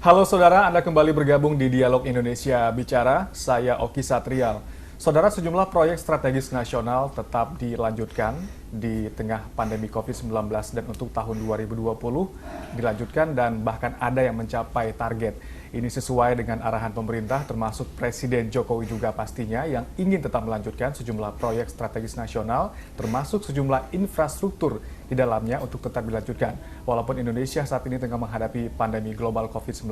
Halo saudara, Anda kembali bergabung di Dialog Indonesia Bicara, saya Oki Satrial. Saudara, sejumlah proyek strategis nasional tetap dilanjutkan di tengah pandemi COVID-19 dan untuk tahun 2020 dilanjutkan dan bahkan ada yang mencapai target. Ini sesuai dengan arahan pemerintah termasuk Presiden Jokowi juga pastinya yang ingin tetap melanjutkan sejumlah proyek strategis nasional termasuk sejumlah infrastruktur di dalamnya untuk tetap dilanjutkan. Walaupun Indonesia saat ini tengah menghadapi pandemi global COVID-19.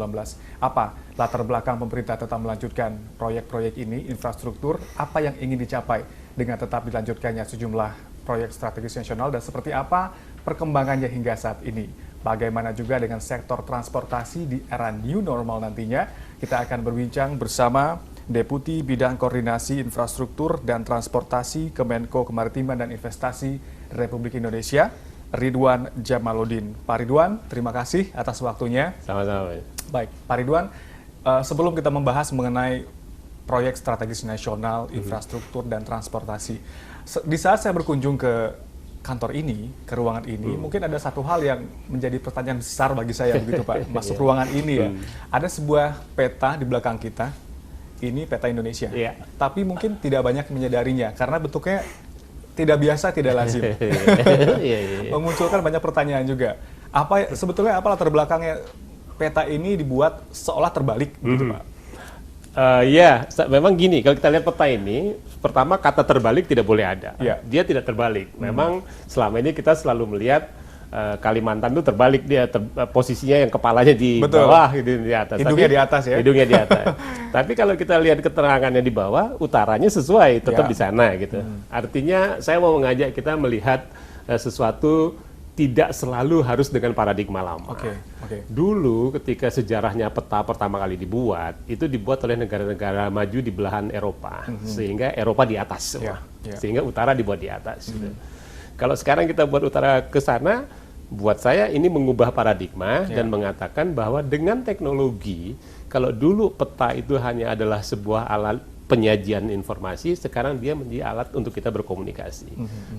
Apa latar belakang pemerintah tetap melanjutkan proyek-proyek ini, infrastruktur, apa yang ingin dicapai dengan tetap dilanjutkannya sejumlah proyek strategis nasional dan seperti apa perkembangannya hingga saat ini. Bagaimana juga dengan sektor transportasi di era new normal nantinya. Kita akan berbincang bersama Deputi Bidang Koordinasi Infrastruktur dan Transportasi Kemenko Kemaritiman dan Investasi Republik Indonesia, Ridwan Djamaluddin. Pak Ridwan, terima kasih atas waktunya. Sama-sama. Baik, Pak Ridwan, sebelum kita membahas mengenai proyek strategis nasional, infrastruktur, dan transportasi, di saat saya berkunjung ke kantor ini, ke ruangan ini, mungkin ada satu hal yang menjadi pertanyaan besar bagi saya begitu Pak, masuk ruangan ini ya. Ada sebuah peta di belakang kita, ini peta Indonesia. Tapi mungkin tidak banyak menyadarinya, karena bentuknya tidak biasa, tidak lazim. Memunculkan banyak pertanyaan juga. Sebetulnya apa latar belakangnya peta ini dibuat seolah terbalik begitu Pak? Memang gini, kalau kita lihat peta ini, pertama kata terbalik tidak boleh ada. Dia tidak terbalik. Memang selama ini kita selalu melihat Kalimantan itu terbalik, dia posisinya yang kepalanya di bawah, gitu, di atas. Hidungnya di atas ya? Hidungnya di atas. Tapi kalau kita lihat keterangannya di bawah, utaranya sesuai, tetap di sana gitu. Artinya saya mau mengajak kita melihat sesuatu tidak selalu harus dengan paradigma lama. Dulu ketika sejarahnya peta pertama kali dibuat, itu dibuat oleh negara-negara maju di belahan Eropa, sehingga Eropa di atas semua, sehingga utara dibuat di atas. Gitu. Kalau sekarang kita buat utara ke sana, buat saya ini mengubah paradigma dan mengatakan bahwa dengan teknologi, kalau dulu peta itu hanya adalah sebuah alat penyajian informasi, sekarang dia menjadi alat untuk kita berkomunikasi.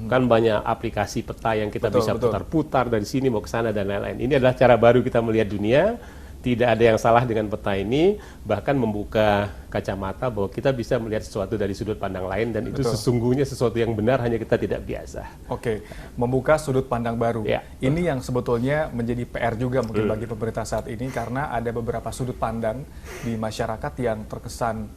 Kan banyak aplikasi peta yang kita bisa putar-putar dari sini mau ke sana dan lain-lain. Ini adalah cara baru kita melihat dunia. Tidak ada yang salah dengan peta ini, bahkan membuka kacamata bahwa kita bisa melihat sesuatu dari sudut pandang lain dan itu sesungguhnya sesuatu yang benar, hanya kita tidak biasa. Membuka sudut pandang baru. Ini yang sebetulnya menjadi PR juga mungkin bagi pemerintah saat ini, karena ada beberapa sudut pandang di masyarakat yang terkesan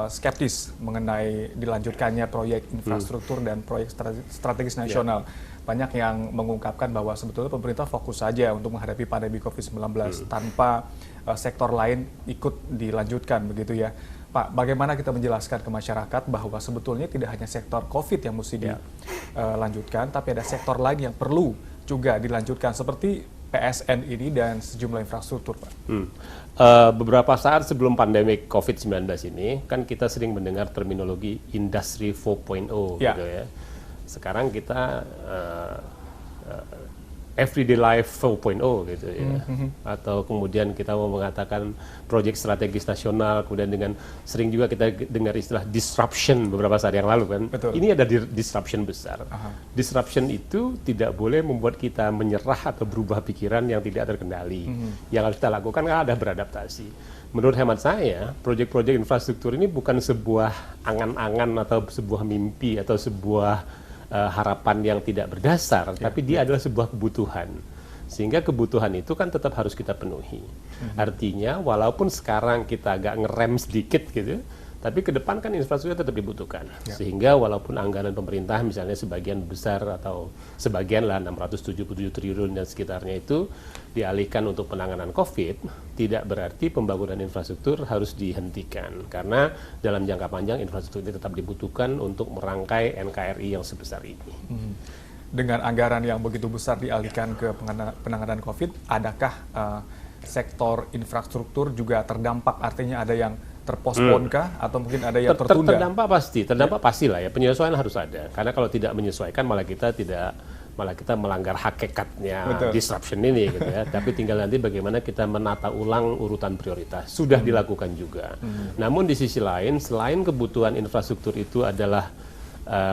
skeptis mengenai dilanjutkannya proyek infrastruktur dan proyek strategis nasional. Banyak yang mengungkapkan bahwa sebetulnya pemerintah fokus saja untuk menghadapi pandemi COVID-19 tanpa sektor lain ikut dilanjutkan begitu ya. Pak, bagaimana kita menjelaskan ke masyarakat bahwa sebetulnya tidak hanya sektor COVID yang mesti dilanjutkan, tapi ada sektor lain yang perlu juga dilanjutkan seperti PSN ini dan sejumlah infrastruktur, Pak. Beberapa saat sebelum pandemi COVID-19 ini, kan kita sering mendengar terminologi Industri 4.0 gitu ya. Sekarang kita Everyday Life 4.0 gitu ya. Atau kemudian kita mau mengatakan proyek strategis nasional, kemudian dengan sering juga kita dengar istilah disruption beberapa saat yang lalu kan. Ini ada disruption besar. Disruption itu tidak boleh membuat kita menyerah atau berubah pikiran yang tidak terkendali. Yang harus kita lakukan adalah beradaptasi. Menurut hemat saya, proyek-proyek infrastruktur ini bukan sebuah angan-angan atau sebuah mimpi atau sebuah harapan yang tidak berdasar, tapi dia adalah sebuah kebutuhan. Sehingga kebutuhan itu kan tetap harus kita penuhi. Artinya, walaupun sekarang kita agak ngerem sedikit gitu, tapi ke depan kan infrastruktur tetap dibutuhkan. Sehingga walaupun anggaran pemerintah misalnya sebagian besar atau sebagian lah 677 triliun dan sekitarnya itu dialihkan untuk penanganan COVID, tidak berarti pembangunan infrastruktur harus dihentikan. Karena dalam jangka panjang infrastruktur ini tetap dibutuhkan untuk merangkai NKRI yang sebesar ini. Dengan anggaran yang begitu besar dialihkan ke penanganan COVID, adakah sektor infrastruktur juga terdampak? Artinya ada yang terpospon kah atau mungkin ada yang tertunda? Terdampak pasti lah ya. Penyesuaian harus ada. Karena kalau tidak menyesuaikan malah kita melanggar hakikatnya disruption ini gitu ya. Tapi tinggal nanti bagaimana kita menata ulang urutan prioritas. Sudah dilakukan juga. Namun di sisi lain, selain kebutuhan infrastruktur itu adalah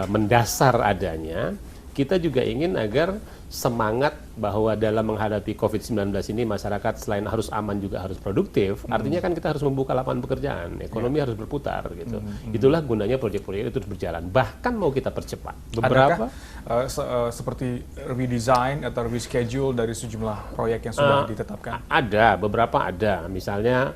mendasar adanya, kita juga ingin agar semangat bahwa dalam menghadapi COVID-19 ini masyarakat selain harus aman juga harus produktif, artinya kan kita harus membuka lapangan pekerjaan, ekonomi harus berputar gitu. Itulah gunanya proyek-proyek itu terus berjalan. Bahkan mau kita percepat. Beberapa seperti redesign atau reschedule dari sejumlah proyek yang sudah ditetapkan? Ada, beberapa ada. Misalnya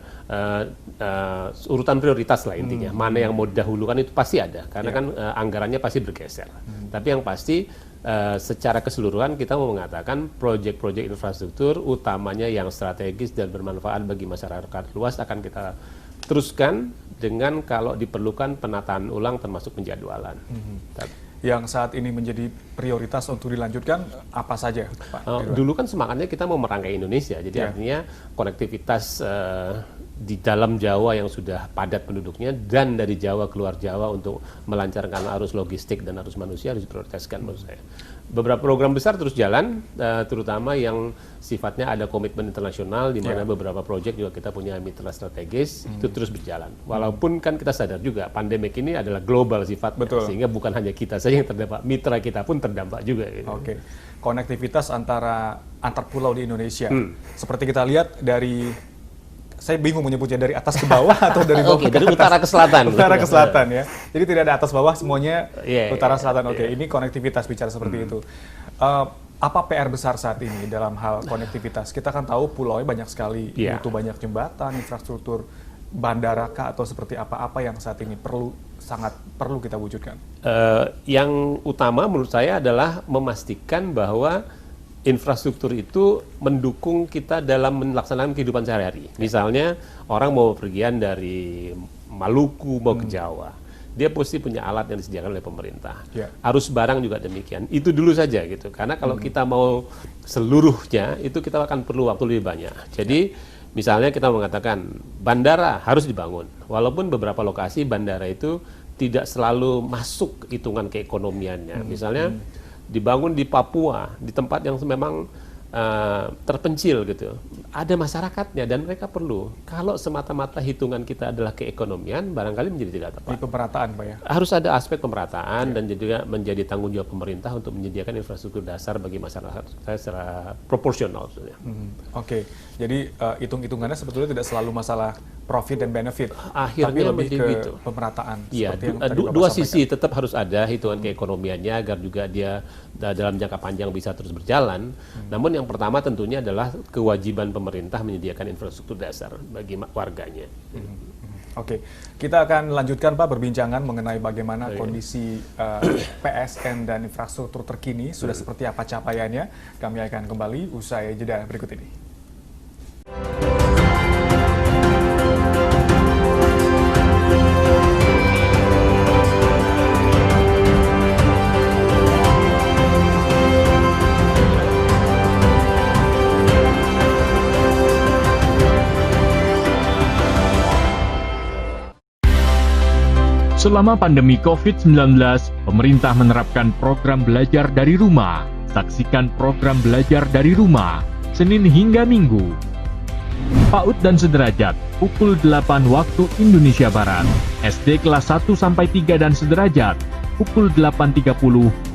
urutan prioritas lah intinya. Mana yang mau didahulukan itu pasti ada, karena kan anggarannya pasti bergeser. Tapi yang pasti secara keseluruhan kita mau mengatakan proyek-proyek infrastruktur utamanya yang strategis dan bermanfaat bagi masyarakat luas akan kita teruskan dengan kalau diperlukan penataan ulang termasuk penjadwalan. Yang saat ini menjadi prioritas untuk dilanjutkan apa saja, Pak? Dulu kan semangatnya kita mau merangkai Indonesia, jadi artinya konektivitas di dalam Jawa yang sudah padat penduduknya dan dari Jawa keluar Jawa untuk melancarkan arus logistik dan arus manusia harus diprioritaskan menurut saya. Beberapa program besar terus jalan, terutama yang sifatnya ada komitmen internasional, di mana beberapa proyek juga kita punya mitra strategis, itu terus berjalan. Walaupun kan kita sadar juga pandemik ini adalah global sifatnya, sehingga bukan hanya kita saja yang terdampak, mitra kita pun terdampak juga. Gitu. Oke, konektivitas antar pulau di Indonesia, seperti kita lihat dari, saya bingung menyebutnya dari atas ke bawah atau dari bawah ke dari atas. utara ke selatan. Utara ke selatan ya. Jadi tidak ada atas bawah, semuanya utara selatan. Oke, ini konektivitas bicara seperti itu. Apa PR besar saat ini dalam hal konektivitas? Kita kan tahu pulaunya banyak sekali, butuh banyak jembatan, infrastruktur, bandara kah, atau seperti apa yang saat ini sangat perlu kita wujudkan? Yang utama menurut saya adalah memastikan bahwa infrastruktur itu mendukung kita dalam melaksanakan kehidupan sehari-hari. Misalnya orang mau pergian dari Maluku mau ke Jawa, dia pasti punya alat yang disediakan oleh pemerintah. Arus barang juga demikian. Itu dulu saja gitu. Karena kalau kita mau seluruhnya itu kita akan perlu waktu lebih banyak. Jadi misalnya kita mengatakan bandara harus dibangun. Walaupun beberapa lokasi bandara itu tidak selalu masuk hitungan keekonomiannya. Misalnya dibangun di Papua, di tempat yang memang terpencil gitu. Ada masyarakatnya dan mereka perlu. Kalau semata-mata hitungan kita adalah keekonomian, barangkali menjadi tidak tepat. Di pemerataan, Pak ya? Harus ada aspek pemerataan dan juga menjadi tanggung jawab pemerintah untuk menyediakan infrastruktur dasar bagi masyarakat secara proporsional. Oke, jadi hitung-hitungannya sebetulnya tidak selalu masalah profit dan benefit, akhirnya tapi lebih ke gitu. pemerataan. Iya, dua sisi tetap harus ada hitungan keekonomiannya agar juga dia dalam jangka panjang bisa terus berjalan. Namun yang pertama tentunya adalah kewajiban pemerintah menyediakan infrastruktur dasar bagi warganya. Oke, kita akan lanjutkan Pak perbincangan mengenai bagaimana kondisi PSN dan infrastruktur terkini, sudah seperti apa capaiannya. Kami akan kembali usai jeda berikut ini. Selama pandemi COVID-19, pemerintah menerapkan program belajar dari rumah. Saksikan program belajar dari rumah, Senin hingga Minggu. PAUD dan sederajat, pukul 8 waktu Indonesia Barat. SD kelas 1-3 dan sederajat, pukul 8.30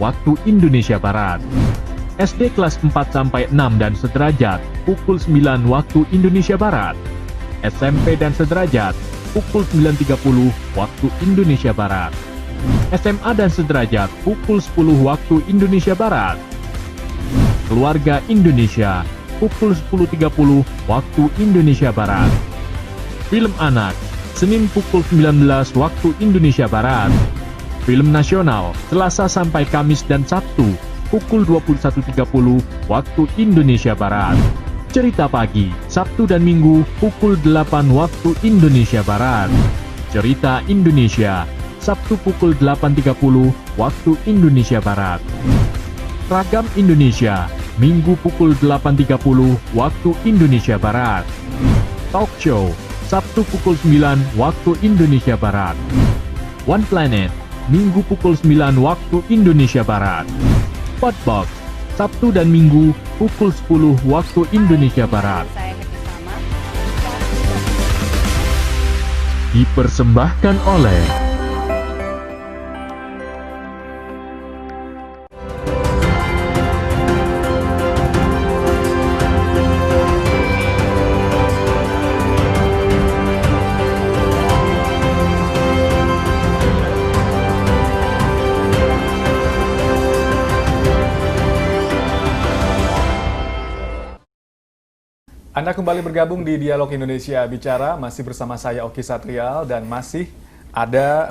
waktu Indonesia Barat. SD kelas 4-6 dan sederajat, pukul 9 waktu Indonesia Barat. SMP dan sederajat, pukul 9.30 waktu Indonesia Barat. SMA dan sederajat pukul 10 waktu Indonesia Barat. Keluarga Indonesia pukul 10.30 waktu Indonesia Barat. Film anak Senin pukul 19 waktu Indonesia Barat. Film nasional Selasa sampai Kamis dan Sabtu pukul 21.30 waktu Indonesia Barat. Cerita pagi, Sabtu dan Minggu, pukul 8 waktu Indonesia Barat. Cerita Indonesia, Sabtu pukul 8.30 waktu Indonesia Barat. Ragam Indonesia, Minggu pukul 8.30 waktu Indonesia Barat. Talk Show, Sabtu pukul 9 waktu Indonesia Barat. One Planet, Minggu pukul 9 waktu Indonesia Barat. Podbox, Sabtu dan Minggu pukul 10 waktu Indonesia Barat. Dipersembahkan oleh Anda kembali bergabung di Dialog Indonesia Bicara, masih bersama saya Oki Satrial dan masih ada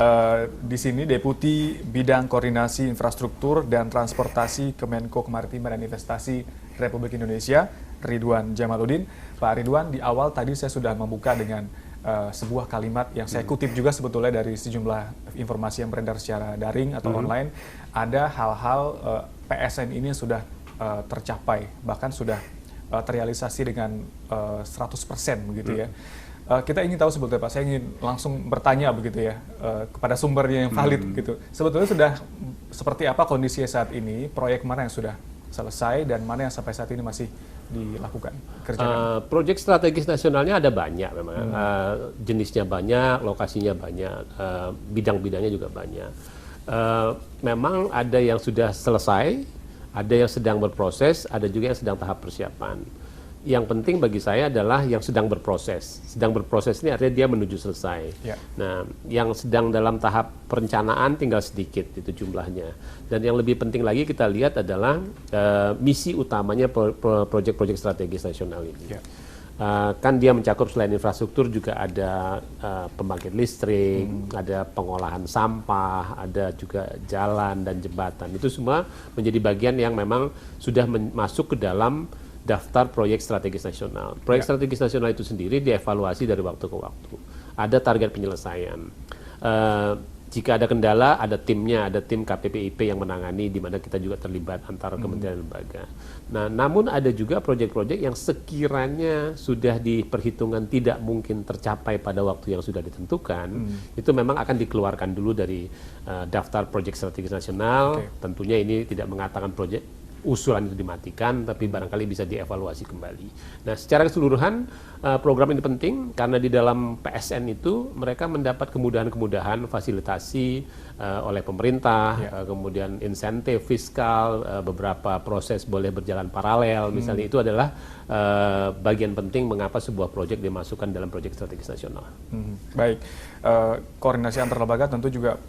di sini Deputi Bidang Koordinasi Infrastruktur dan Transportasi Kemenko Kemaritiman dan Investasi Republik Indonesia, Ridwan Jamaluddin. Pak Ridwan, di awal tadi saya sudah membuka dengan sebuah kalimat yang saya kutip juga sebetulnya dari sejumlah informasi yang beredar secara daring atau online. Ada hal-hal PSN ini sudah tercapai, bahkan sudah terrealisasi dengan 100% begitu ya. Kita ingin tahu sebetulnya Pak, saya ingin langsung bertanya begitu ya kepada sumbernya yang valid gitu. Sebetulnya sudah seperti apa kondisinya saat ini, proyek mana yang sudah selesai dan mana yang sampai saat ini masih dilakukan kerjaan? Proyek strategis nasionalnya ada banyak memang, jenisnya banyak, lokasinya banyak, bidang-bidangnya juga banyak. Memang ada yang sudah selesai, ada yang sedang berproses, ada juga yang sedang tahap persiapan. Yang penting bagi saya adalah yang sedang berproses. Sedang berproses ini artinya dia menuju selesai. Ya. Nah, yang sedang dalam tahap perencanaan tinggal sedikit itu jumlahnya. Dan yang lebih penting lagi kita lihat adalah misi utamanya proyek-proyek strategis nasional ini. Ya. Kan dia mencakup selain infrastruktur juga ada pembangkit listrik, ada pengolahan sampah, ada juga jalan dan jembatan. Itu semua menjadi bagian yang memang sudah masuk ke dalam daftar proyek strategis nasional. Proyek strategis nasional itu sendiri dievaluasi dari waktu ke waktu. Ada target penyelesaian. Jika ada kendala, ada timnya, ada tim KPPIP yang menangani, di mana kita juga terlibat antara kementerian dan lembaga. Nah, namun ada juga proyek-proyek yang sekiranya sudah diperhitungkan tidak mungkin tercapai pada waktu yang sudah ditentukan, itu memang akan dikeluarkan dulu dari daftar proyek strategis nasional. Tentunya ini tidak mengatakan proyek usulan itu dimatikan, tapi barangkali bisa dievaluasi kembali. Nah, secara keseluruhan program ini penting karena di dalam PSN itu mereka mendapat kemudahan-kemudahan fasilitasi oleh pemerintah, kemudian insentif fiskal, beberapa proses boleh berjalan paralel. Misalnya itu adalah bagian penting mengapa sebuah proyek dimasukkan dalam proyek strategis nasional. Baik, koordinasi antar lembaga tentu juga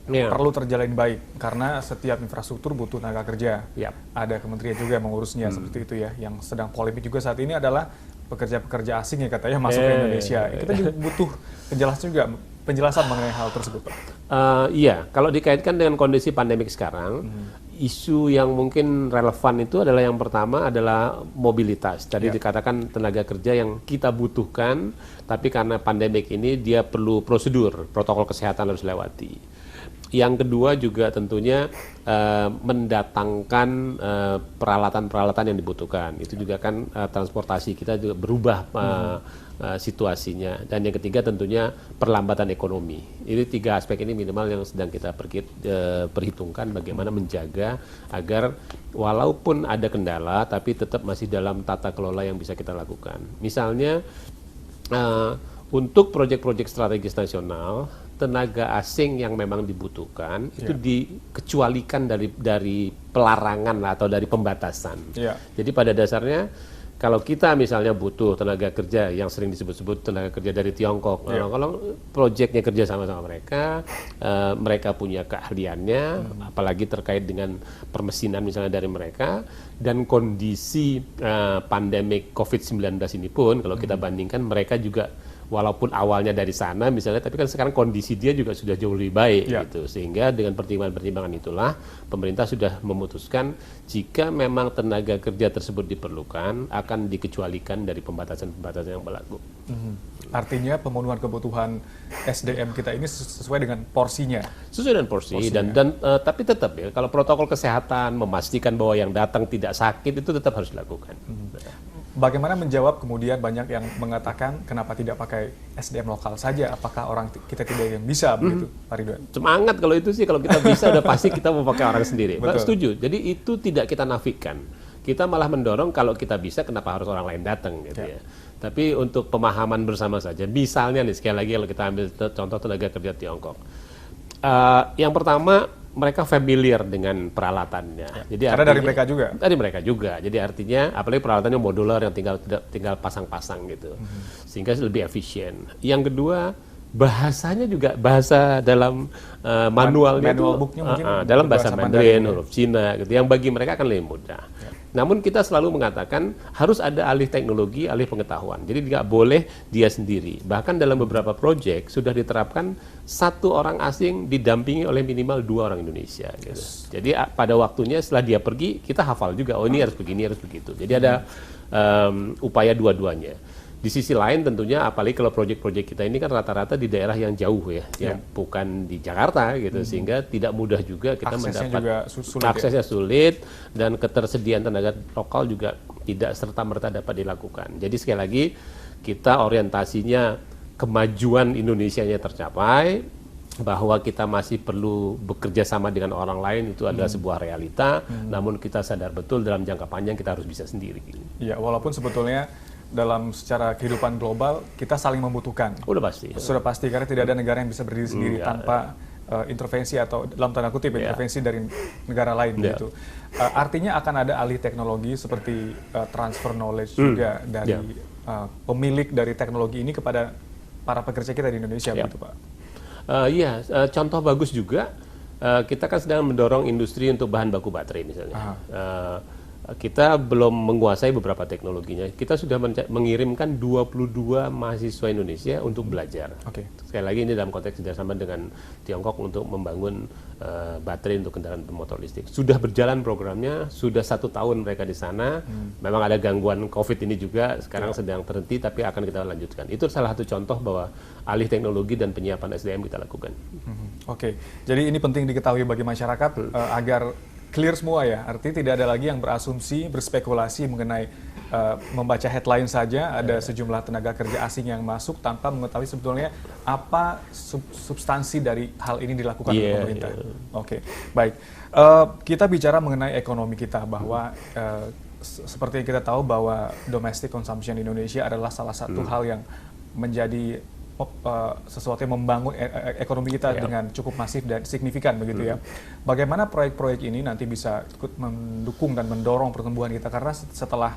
perlu terjalin baik karena setiap infrastruktur butuh tenaga kerja. Ada kementerian juga yang mengurusnya seperti itu ya. Yang sedang polemik juga saat ini adalah pekerja-pekerja asing ya katanya masuk ke Indonesia. Kita juga butuh penjelasan mengenai hal tersebut, Pak. Iya, kalau dikaitkan dengan kondisi pandemik sekarang, isu yang mungkin relevan itu adalah yang pertama adalah mobilitas. Tadi dikatakan tenaga kerja yang kita butuhkan, tapi karena pandemik ini dia perlu prosedur, protokol kesehatan harus lewati. Yang kedua juga tentunya mendatangkan peralatan-peralatan yang dibutuhkan. Itu juga kan transportasi kita juga berubah situasinya. Dan yang ketiga tentunya perlambatan ekonomi. Ini tiga aspek ini minimal yang sedang kita perhitungkan bagaimana menjaga agar walaupun ada kendala tapi tetap masih dalam tata kelola yang bisa kita lakukan. Misalnya untuk proyek-proyek strategis nasional, tenaga asing yang memang dibutuhkan itu dikecualikan dari pelarangan atau dari pembatasan. Jadi pada dasarnya kalau kita misalnya butuh tenaga kerja yang sering disebut-sebut tenaga kerja dari Tiongkok, kalau proyeknya kerja sama-sama mereka, mereka punya keahliannya, apalagi terkait dengan permesinan misalnya dari mereka, dan kondisi pandemik COVID-19 ini pun kalau kita bandingkan mereka juga walaupun awalnya dari sana misalnya, tapi kan sekarang kondisi dia juga sudah jauh lebih baik gitu. Sehingga dengan pertimbangan-pertimbangan itulah pemerintah sudah memutuskan jika memang tenaga kerja tersebut diperlukan akan dikecualikan dari pembatasan-pembatasan yang berlaku. Artinya pemenuhan kebutuhan SDM kita ini sesuai dengan porsinya. Sesuai dengan porsi dan tapi tetap ya kalau protokol kesehatan memastikan bahwa yang datang tidak sakit itu tetap harus dilakukan. Bagaimana menjawab kemudian banyak yang mengatakan kenapa tidak pakai SDM lokal saja? Apakah orang kita tidak yang bisa begitu, Pak Ridwan? Semangat kalau itu sih, kalau kita bisa udah pasti kita mau pakai orang sendiri. Pak, setuju. Jadi itu tidak kita nafikan. Kita malah mendorong kalau kita bisa kenapa harus orang lain datang gitu ya. Tapi untuk pemahaman bersama saja. Misalnya nih sekali lagi kalau kita ambil contoh tenaga kerja Tiongkok. Yang pertama mereka familiar dengan peralatannya. Jadi karena dari mereka juga. Dari mereka juga. Jadi artinya apalagi peralatannya modular yang tinggal pasang-pasang gitu. Sehingga lebih efisien. Yang kedua, bahasanya juga bahasa dalam manualnya manual booknya mungkin dalam bahasa Mandarin, ya. huruf Cina gitu, yang bagi mereka akan lebih mudah. Ya. Namun kita selalu mengatakan harus ada alih teknologi, alih pengetahuan. Jadi nggak boleh dia sendiri. Bahkan dalam beberapa proyek sudah diterapkan 1 orang asing didampingi oleh minimal 2 orang Indonesia. Gitu. Jadi pada waktunya setelah dia pergi, kita hafal juga, oh ini harus begini, harus begitu. Jadi ada upaya dua-duanya. Di sisi lain tentunya apalagi kalau proyek-proyek kita ini kan rata-rata di daerah yang jauh ya, yang bukan di Jakarta gitu, sehingga tidak mudah juga kita aksesnya mendapat juga sulit, aksesnya sulit, dan ketersediaan tenaga lokal juga tidak serta-merta dapat dilakukan. Jadi sekali lagi kita orientasinya kemajuan Indonesianya tercapai, bahwa kita masih perlu bekerja sama dengan orang lain itu adalah sebuah realita, namun kita sadar betul dalam jangka panjang kita harus bisa sendiri. Iya, walaupun sebetulnya dalam secara kehidupan global kita saling membutuhkan. Udah pasti. Sudah pasti, karena tidak ada negara yang bisa berdiri sendiri tanpa intervensi atau dalam tanda kutip intervensi dari negara lain gitu. Artinya akan ada alih teknologi seperti transfer knowledge juga dari pemilik dari teknologi ini kepada para pekerja kita di Indonesia begitu Pak. Contoh bagus juga kita kan sedang mendorong industri untuk bahan baku baterai misalnya. Kita belum menguasai beberapa teknologinya. Kita sudah mengirimkan 22 mahasiswa Indonesia untuk belajar. Sekali lagi ini dalam konteks kerjasama dengan Tiongkok untuk membangun baterai untuk kendaraan bermotor listrik. Sudah berjalan programnya, sudah 1 tahun mereka di sana. Memang ada gangguan COVID ini juga, sekarang sedang terhenti, tapi akan kita lanjutkan. Itu salah satu contoh bahwa alih teknologi dan penyiapan SDM kita lakukan. Jadi ini penting diketahui bagi masyarakat agar clear semua ya, artinya tidak ada lagi yang berasumsi, berspekulasi mengenai membaca headline saja ada sejumlah tenaga kerja asing yang masuk tanpa mengetahui sebetulnya apa substansi dari hal ini dilakukan oleh pemerintah. Baik. Kita bicara mengenai ekonomi kita, bahwa seperti yang kita tahu bahwa domestic consumption Indonesia adalah salah satu hal yang menjadi sesuatu yang membangun ekonomi kita dengan cukup masif dan signifikan begitu ya. Bagaimana proyek-proyek ini nanti bisa ikut mendukung dan mendorong pertumbuhan kita, karena setelah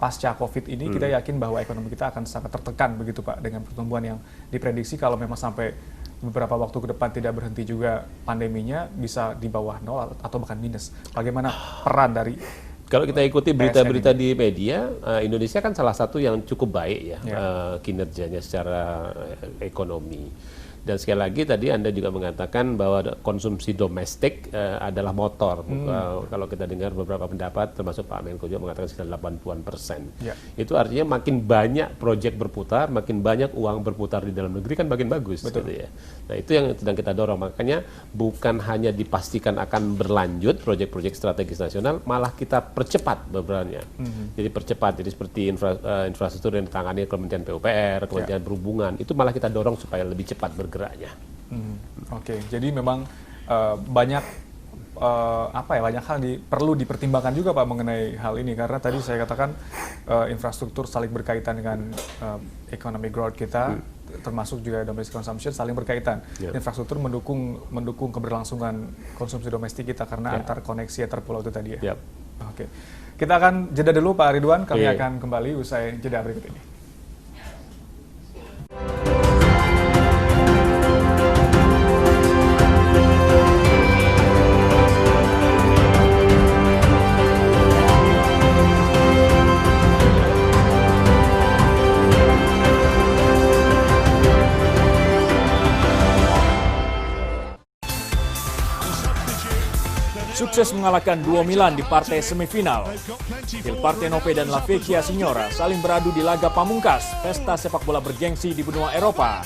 pasca COVID ini kita yakin bahwa ekonomi kita akan sangat tertekan begitu Pak, dengan pertumbuhan yang diprediksi kalau memang sampai beberapa waktu ke depan tidak berhenti juga pandeminya bisa di bawah 0 atau bahkan minus. Bagaimana peran dari kalau kita ikuti berita-berita di media, Indonesia kan salah satu yang cukup baik ya kinerjanya secara ekonomi. Dan sekali lagi tadi Anda juga mengatakan bahwa konsumsi domestik adalah motor. Kalau kita dengar beberapa pendapat, termasuk Pak Menko juga mengatakan sekitar 80-an%. Itu artinya makin banyak proyek berputar, makin banyak uang berputar di dalam negeri kan makin bagus. Gitu ya. Nah itu yang sedang kita dorong. Makanya bukan hanya dipastikan akan berlanjut proyek-proyek strategis nasional, malah kita percepat beberapa. Jadi percepat, jadi seperti infrastruktur yang ditangani Kementerian PUPR, Kementerian Perhubungan, itu malah kita dorong supaya lebih cepat bergeraknya. Jadi memang banyak banyak hal perlu dipertimbangkan juga Pak mengenai hal ini, karena tadi saya katakan infrastruktur saling berkaitan dengan economic growth kita, termasuk juga domestic consumption saling berkaitan. Infrastruktur mendukung keberlangsungan konsumsi domestik kita karena antar koneksi antar pulau itu tadi ya. Kita akan jeda dulu Pak Ridwan, kami akan kembali usai jeda berikut ini. Sukses mengalahkan duo Milan di partai semifinal. Il Partenope dan La Vecchia Signora saling beradu di laga pamungkas pesta sepak bola bergengsi di benua Eropa.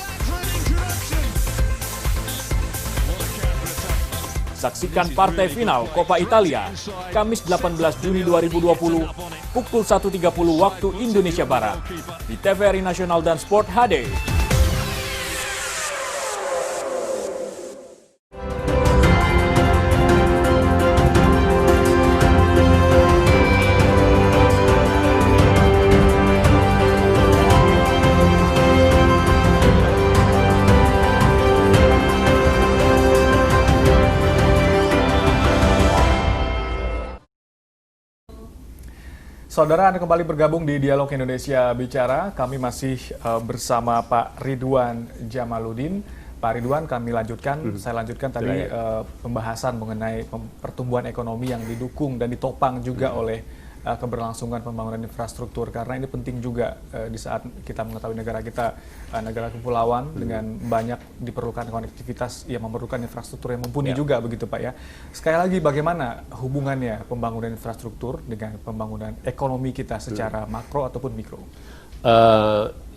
Saksikan partai final Coppa Italia Kamis 18 Juni 2020 pukul 1.30 waktu Indonesia Barat di TVRI Nasional dan Sport HD. Saudara, Anda kembali bergabung di Dialog Indonesia Bicara. Kami masih bersama Pak Ridwan Jamaludin. Pak Ridwan, kami lanjutkan. Saya lanjutkan tadi pembahasan mengenai pertumbuhan ekonomi yang didukung dan ditopang juga oleh keberlangsungan pembangunan infrastruktur, karena ini penting juga di saat kita mengetahui negara kita negara kepulauan dengan banyak diperlukan konektivitas yang memerlukan infrastruktur yang mumpuni juga, begitu Pak ya. Sekali lagi, bagaimana hubungannya pembangunan infrastruktur dengan pembangunan ekonomi kita secara makro ataupun mikro?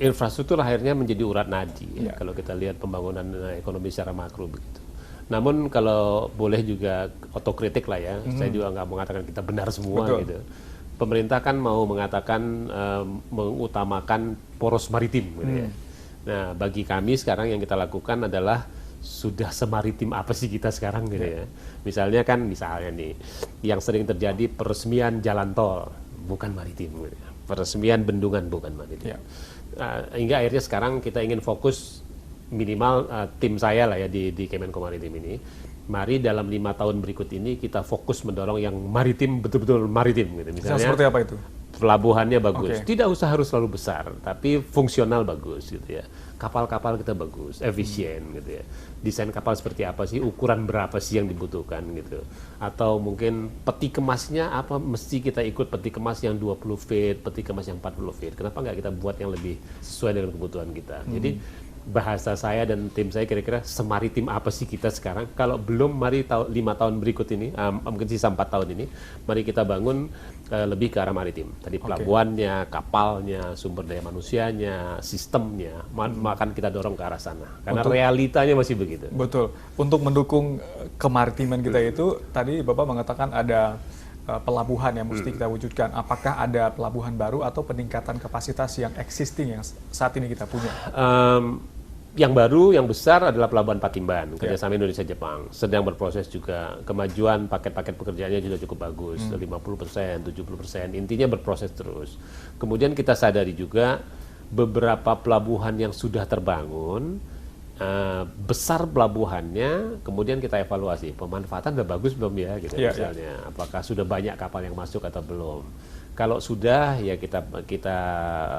Infrastruktur akhirnya menjadi urat nadi kalau kita lihat pembangunan ekonomi secara makro begitu. Namun kalau boleh juga otokritik lah ya, saya juga nggak mengatakan kita benar semua gitu. Pemerintah kan mau mengatakan mengutamakan poros maritim gitu ya. Nah, bagi kami sekarang yang kita lakukan adalah sudah semaritim apa sih kita sekarang gitu ya. Misalnya nih, yang sering terjadi peresmian jalan tol bukan maritim gitu ya. Peresmian bendungan bukan maritim. Hingga akhirnya sekarang kita ingin fokus minimal tim saya lah ya di Kemenko Maritim ini. Mari dalam 5 tahun berikut ini kita fokus mendorong yang maritim, betul-betul maritim gitu. Misalnya seperti apa itu? Pelabuhannya bagus, tidak usah harus selalu besar, tapi fungsional bagus gitu ya. Kapal-kapal kita bagus, efisien gitu ya. Desain kapal seperti apa sih, ukuran berapa sih yang dibutuhkan gitu. Atau mungkin peti kemasnya apa, mesti kita ikut peti kemas yang 20 feet, peti kemas yang 40 feet. Kenapa nggak kita buat yang lebih sesuai dengan kebutuhan kita? Jadi bahasa saya dan tim saya kira-kira semaritim apa sih kita sekarang? Kalau belum, mari 5 tahun berikut ini, mungkin sisa 4 tahun ini, mari kita bangun lebih ke arah maritim. Tadi pelabuhannya, kapalnya, sumber daya manusianya, sistemnya, akan kita dorong ke arah sana. Karena realitanya masih begitu. Betul. Untuk mendukung kemaritiman kita itu, tadi Bapak mengatakan ada pelabuhan yang mesti kita wujudkan. Apakah ada pelabuhan baru atau peningkatan kapasitas yang existing yang saat ini kita punya? Yang baru, yang besar adalah Pelabuhan Patimban, kerjasama Indonesia-Jepang. Sedang berproses juga. Kemajuan paket-paket pekerjaannya juga cukup bagus, 50%, 70%. Intinya berproses terus. Kemudian kita sadari juga beberapa pelabuhan yang sudah terbangun, besar pelabuhannya, kemudian kita evaluasi pemanfaatan udah bagus belum ya gitu misalnya, apakah sudah banyak kapal yang masuk atau belum. Kalau sudah ya kita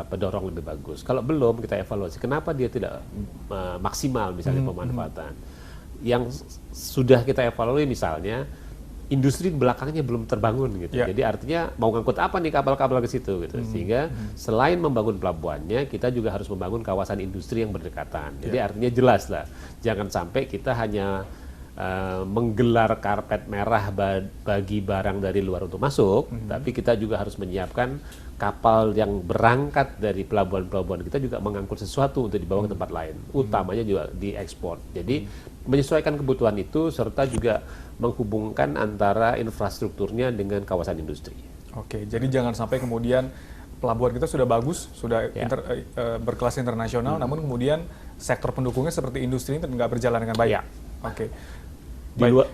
dorong lebih bagus. Kalau belum kita evaluasi kenapa dia tidak maksimal misalnya pemanfaatan. Yang sudah kita evaluasi misalnya industri belakangnya belum terbangun gitu. Jadi artinya mau ngangkut apa nih kapal-kapal ke situ gitu. Sehingga selain membangun pelabuhannya, kita juga harus membangun kawasan industri yang berdekatan. Jadi artinya jelas lah, jangan sampai kita hanya menggelar karpet merah bagi barang dari luar untuk masuk, tapi kita juga harus menyiapkan kapal yang berangkat dari pelabuhan-pelabuhan kita juga mengangkut sesuatu untuk dibawa ke tempat lain, utamanya juga diekspor. Jadi menyesuaikan kebutuhan itu serta juga menghubungkan antara infrastrukturnya dengan kawasan industri. Oke, jadi jangan sampai kemudian pelabuhan kita sudah bagus, sudah berkelas internasional, namun kemudian sektor pendukungnya seperti industri ini nggak berjalan dengan baik. Oke.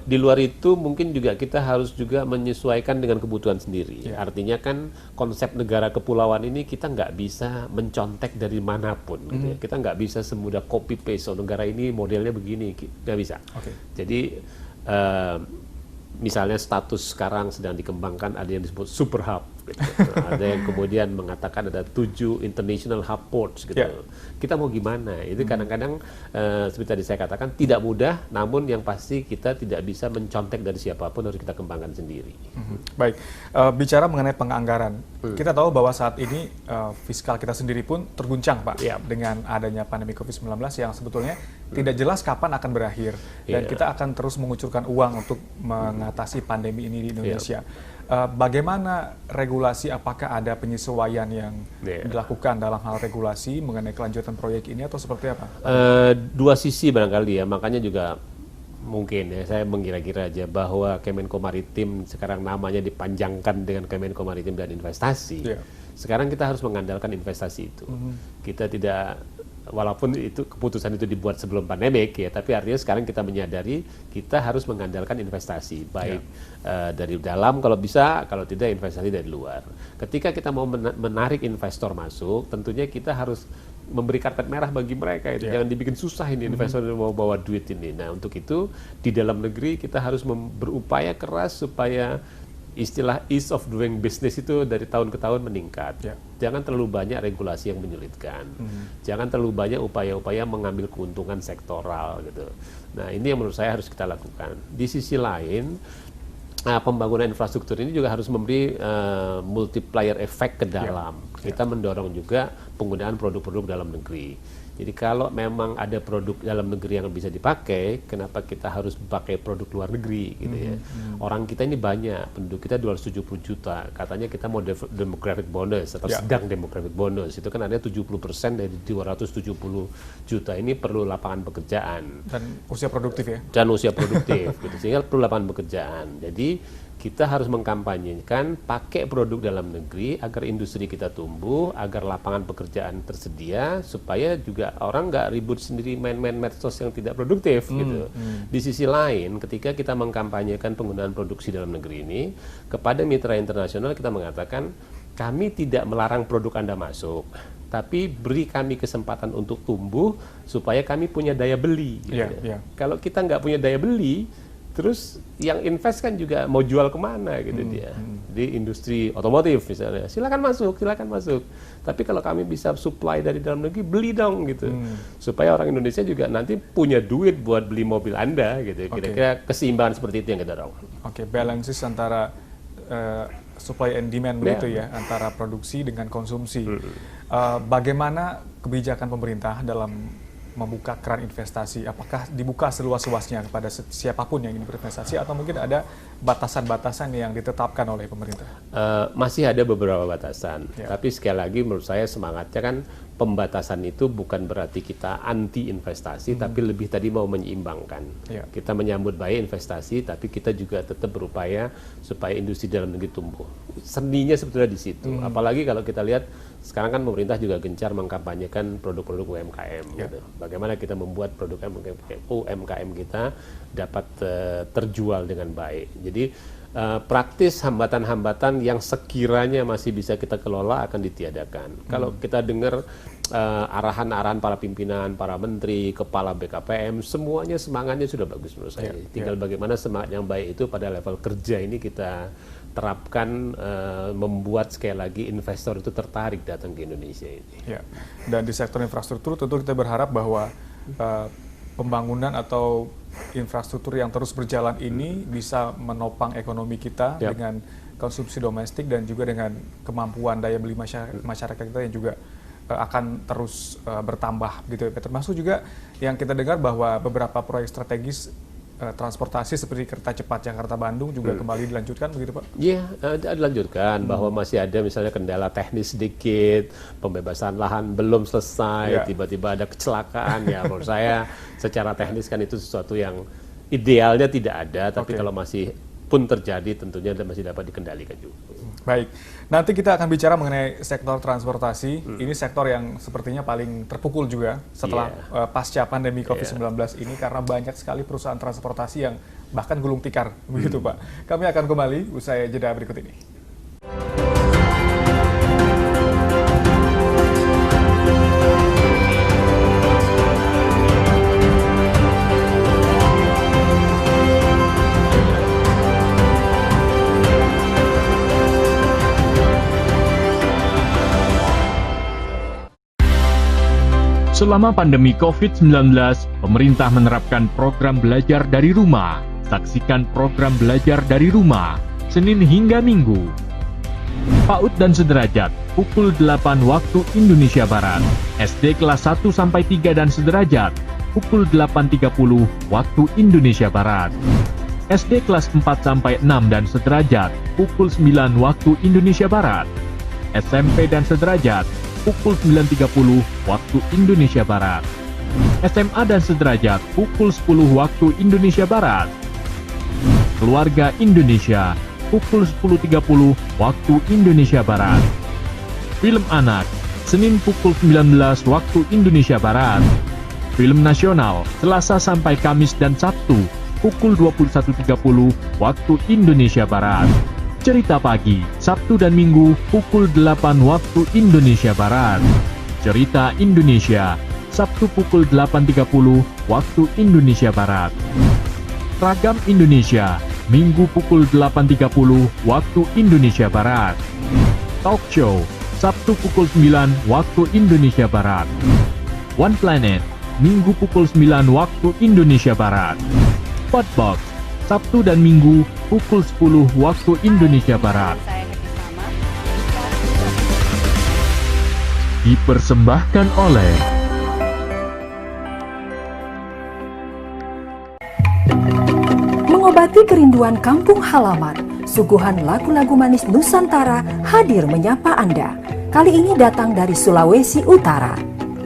Di luar itu mungkin juga kita harus juga menyesuaikan dengan kebutuhan sendiri. Artinya kan konsep negara kepulauan ini kita nggak bisa mencontek dari manapun. Gitu ya. Kita nggak bisa semudah copy paste. Negara ini modelnya begini, nggak bisa. Jadi misalnya status sekarang sedang dikembangkan, ada yang disebut super hub. Gitu. Ada yang kemudian mengatakan ada 7 international hub ports gitu. Kita mau gimana? Itu kadang-kadang seperti tadi saya katakan tidak mudah, namun yang pasti kita tidak bisa mencontek dari siapapun, harus kita kembangkan sendiri. Baik, bicara mengenai penganggaran, kita tahu bahwa saat ini fiskal kita sendiri pun terguncang Pak, dengan adanya pandemi COVID-19 yang sebetulnya tidak jelas kapan akan berakhir, dan kita akan terus mengucurkan uang untuk mengatasi pandemi ini di Indonesia. Bagaimana regulasi, apakah ada penyesuaian yang dilakukan dalam hal regulasi mengenai kelanjutan proyek ini atau seperti apa? Dua sisi barangkali ya, makanya juga mungkin ya saya mengira-kira aja bahwa Kemenko Maritim sekarang namanya dipanjangkan dengan Kemenko Maritim dan Investasi. Sekarang kita harus mengandalkan investasi itu. Kita tidak, walaupun itu keputusan itu dibuat sebelum pandemik ya, tapi artinya sekarang kita menyadari kita harus mengandalkan investasi baik dari dalam kalau bisa, kalau tidak investasi dari luar. Ketika kita mau menarik investor masuk, tentunya kita harus memberi karpet merah bagi mereka itu. Jangan dibikin susah ini investor yang mau bawa duit ini. Nah, untuk itu di dalam negeri kita harus berupaya keras supaya istilah ease of doing business itu dari tahun ke tahun meningkat. Jangan terlalu banyak regulasi yang menyulitkan. Jangan terlalu banyak upaya-upaya mengambil keuntungan sektoral gitu. Nah, ini yang menurut saya harus kita lakukan. Di sisi lain, pembangunan infrastruktur ini juga harus memberi multiplier effect ke dalam. Kita mendorong juga penggunaan produk-produk dalam negeri. Jadi kalau memang ada produk dalam negeri yang bisa dipakai, kenapa kita harus pakai produk luar negeri gitu ya? Orang kita ini banyak, penduduk kita 270 juta. Katanya kita mau demographic bonus atau sedang demographic bonus. Itu kan ada 70% dari 270 juta ini perlu lapangan pekerjaan. Dan usia produktif ya? Dan usia produktif gitu. Sehingga perlu lapangan pekerjaan. Jadi kita harus mengkampanyekan pakai produk dalam negeri agar industri kita tumbuh, agar lapangan pekerjaan tersedia, supaya juga orang nggak ribut sendiri main-main medsos yang tidak produktif gitu. Di sisi lain, ketika kita mengkampanyekan penggunaan produksi dalam negeri ini, kepada mitra internasional kita mengatakan, kami tidak melarang produk Anda masuk, tapi beri kami kesempatan untuk tumbuh supaya kami punya daya beli. Gitu. Kalau kita nggak punya daya beli, terus yang invest kan juga mau jual kemana gitu dia. Di industri otomotif misalnya, silakan masuk. Tapi kalau kami bisa supply dari dalam negeri, beli dong gitu. Supaya orang Indonesia juga nanti punya duit buat beli mobil Anda gitu. Kira-kira keseimbangan seperti itu yang kita dorong. Balances antara supply and demand begitu ya, antara produksi dengan konsumsi. Bagaimana kebijakan pemerintah dalam membuka keran investasi? Apakah dibuka seluas-luasnya kepada siapapun yang ingin berinvestasi, atau mungkin ada batasan-batasan yang ditetapkan oleh pemerintah? Masih ada beberapa batasan, tapi sekali lagi menurut saya semangatnya kan pembatasan itu bukan berarti kita anti investasi, tapi lebih tadi mau menyeimbangkan. Kita menyambut baik investasi, tapi kita juga tetap berupaya supaya industri dalam negeri tumbuh. Seninya sebetulnya di situ. Apalagi kalau kita lihat sekarang kan pemerintah juga gencar mengkampanyekan produk-produk UMKM. Gitu. Bagaimana kita membuat produk UMKM kita dapat terjual dengan baik. Jadi praktis hambatan-hambatan yang sekiranya masih bisa kita kelola akan ditiadakan. Kalau kita dengar arahan-arahan para pimpinan, para menteri, kepala BKPM, semuanya semangatnya sudah bagus menurut saya. Tinggal bagaimana semangat yang baik itu pada level kerja ini kita terapkan, membuat sekali lagi investor itu tertarik datang ke Indonesia ini. Dan di sektor infrastruktur tentu kita berharap bahwa pembangunan atau infrastruktur yang terus berjalan ini bisa menopang ekonomi kita dengan konsumsi domestik dan juga dengan kemampuan daya beli masyarakat kita yang juga akan terus bertambah gitu. Termasuk juga yang kita dengar bahwa beberapa proyek strategis transportasi seperti kereta cepat Jakarta-Bandung juga kembali dilanjutkan begitu Pak? Iya, dilanjutkan bahwa masih ada misalnya kendala teknis sedikit, pembebasan lahan belum selesai, tiba-tiba ada kecelakaan ya menurut saya secara teknis kan itu sesuatu yang idealnya tidak ada, tapi kalau masih pun terjadi tentunya masih dapat dikendalikan juga. Baik, nanti kita akan bicara mengenai sektor transportasi. Ini sektor yang sepertinya paling terpukul juga setelah pasca pandemi COVID-19 ini, karena banyak sekali perusahaan transportasi yang bahkan gulung tikar, begitu Pak. Kami akan kembali usai jeda berikut ini. Selama pandemi COVID-19, pemerintah menerapkan program belajar dari rumah. Saksikan program belajar dari rumah, Senin hingga Minggu. PAUD dan sederajat, pukul 8 waktu Indonesia Barat. SD kelas 1-3 dan sederajat, pukul 8.30 waktu Indonesia Barat. SD kelas 4-6 dan sederajat, pukul 9 waktu Indonesia Barat. SMP dan sederajat, pukul 9.30 waktu Indonesia Barat. SMA dan sederajat pukul 10 waktu Indonesia Barat. Keluarga Indonesia pukul 10.30 waktu Indonesia Barat. Film anak Senin pukul 19 waktu Indonesia Barat. Film nasional Selasa sampai Kamis dan Sabtu pukul 21.30 waktu Indonesia Barat. Cerita pagi, Sabtu dan Minggu, pukul 8 waktu Indonesia Barat. Cerita Indonesia, Sabtu pukul 8.30 waktu Indonesia Barat. Ragam Indonesia, Minggu pukul 8.30 waktu Indonesia Barat. Talk Show, Sabtu pukul 9 waktu Indonesia Barat. One Planet, Minggu pukul 9 waktu Indonesia Barat. Spotbox, Sabtu dan Minggu pukul 10 waktu Indonesia Barat. Dipersembahkan oleh mengobati kerinduan kampung halaman, suguhan lagu-lagu manis Nusantara hadir menyapa Anda. Kali ini datang dari Sulawesi Utara.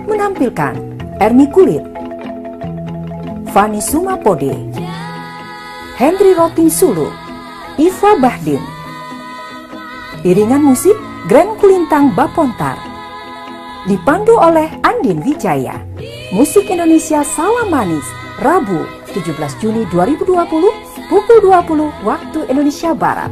Menampilkan Erni Kulit, Fani Sumapode, Henry Roting Sulu, Iva Bahdim. Iringan musik Grand Kulintang Bapontar. Dipandu oleh Andin Wijaya. Musik Indonesia Salam Manis, Rabu 17 Juni 2020, pukul 20 waktu Indonesia Barat.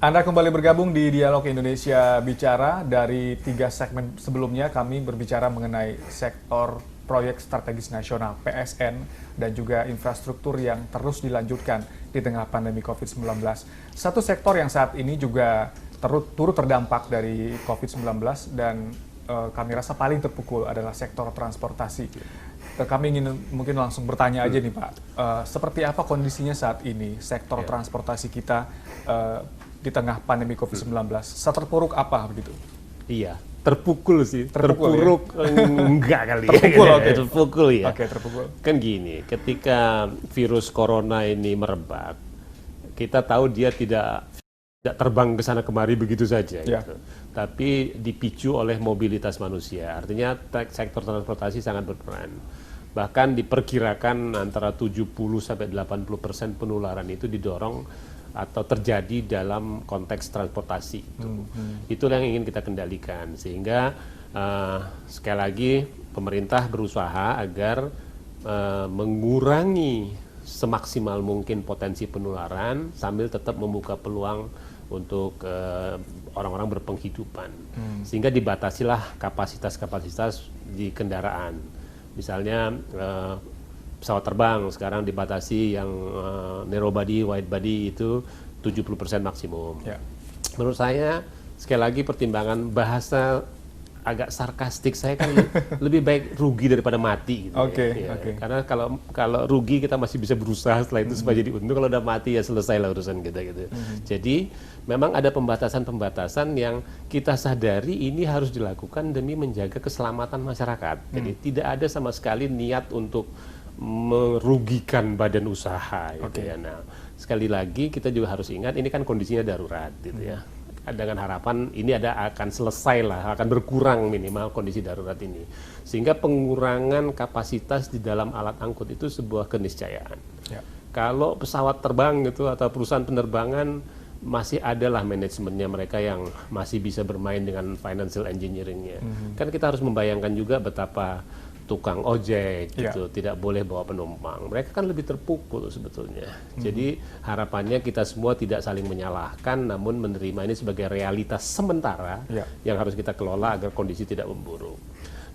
Anda kembali bergabung di Dialog Indonesia Bicara. Dari 3 segmen sebelumnya kami berbicara mengenai sektor proyek strategis nasional PSN dan juga infrastruktur yang terus dilanjutkan di tengah pandemi COVID-19. Satu sektor yang saat ini juga turut terdampak dari COVID-19 dan kami rasa paling terpukul adalah sektor transportasi. Kami ingin mungkin langsung bertanya aja nih Pak, seperti apa kondisinya saat ini sektor transportasi kita di tengah pandemi COVID-19, seterpuruk apa begitu? Iya, terpukul sih. Terpuruk ya? Enggak kali terpukul, ya. okay. Terpukul ya. Oke, terpukul. Kan gini, ketika virus corona ini merebak, kita tahu dia tidak terbang ke sana kemari begitu saja. Ya. Gitu. Tapi dipicu oleh mobilitas manusia. Artinya sektor transportasi sangat berperan. Bahkan diperkirakan antara 70-80% penularan itu didorong atau terjadi dalam konteks transportasi. Itulah yang ingin kita kendalikan, sehingga sekali lagi pemerintah berusaha agar mengurangi semaksimal mungkin potensi penularan sambil tetap membuka peluang untuk orang-orang berpenghidupan, sehingga dibatasilah kapasitas di kendaraan. Misalnya pesawat terbang sekarang dibatasi yang narrow body, wide body itu 70% maksimum. Ya. Menurut saya sekali lagi pertimbangan bahasa agak sarkastik saya kan lebih baik rugi daripada mati gitu. Ya. Karena kalau rugi kita masih bisa berusaha setelah itu supaya jadi untung, kalau udah mati ya selesai lah urusan kita gitu. Jadi memang ada pembatasan-pembatasan yang kita sadari ini harus dilakukan demi menjaga keselamatan masyarakat. Jadi tidak ada sama sekali niat untuk merugikan badan usaha gitu ya. Nah, sekali lagi kita juga harus ingat ini kan kondisinya darurat gitu ya. Dengan harapan ini akan selesai lah, akan berkurang minimal kondisi darurat ini. Sehingga pengurangan kapasitas di dalam alat angkut itu sebuah keniscayaan. Ya. Kalau pesawat terbang gitu atau perusahaan penerbangan masih adalah manajemennya mereka yang masih bisa bermain dengan financial engineering-nya. Kan kita harus membayangkan juga betapa tukang ojek gitu tidak boleh bawa penumpang. Mereka kan lebih terpukul sebetulnya. Jadi harapannya kita semua tidak saling menyalahkan, namun menerima ini sebagai realitas sementara yang harus kita kelola agar kondisi tidak memburuk.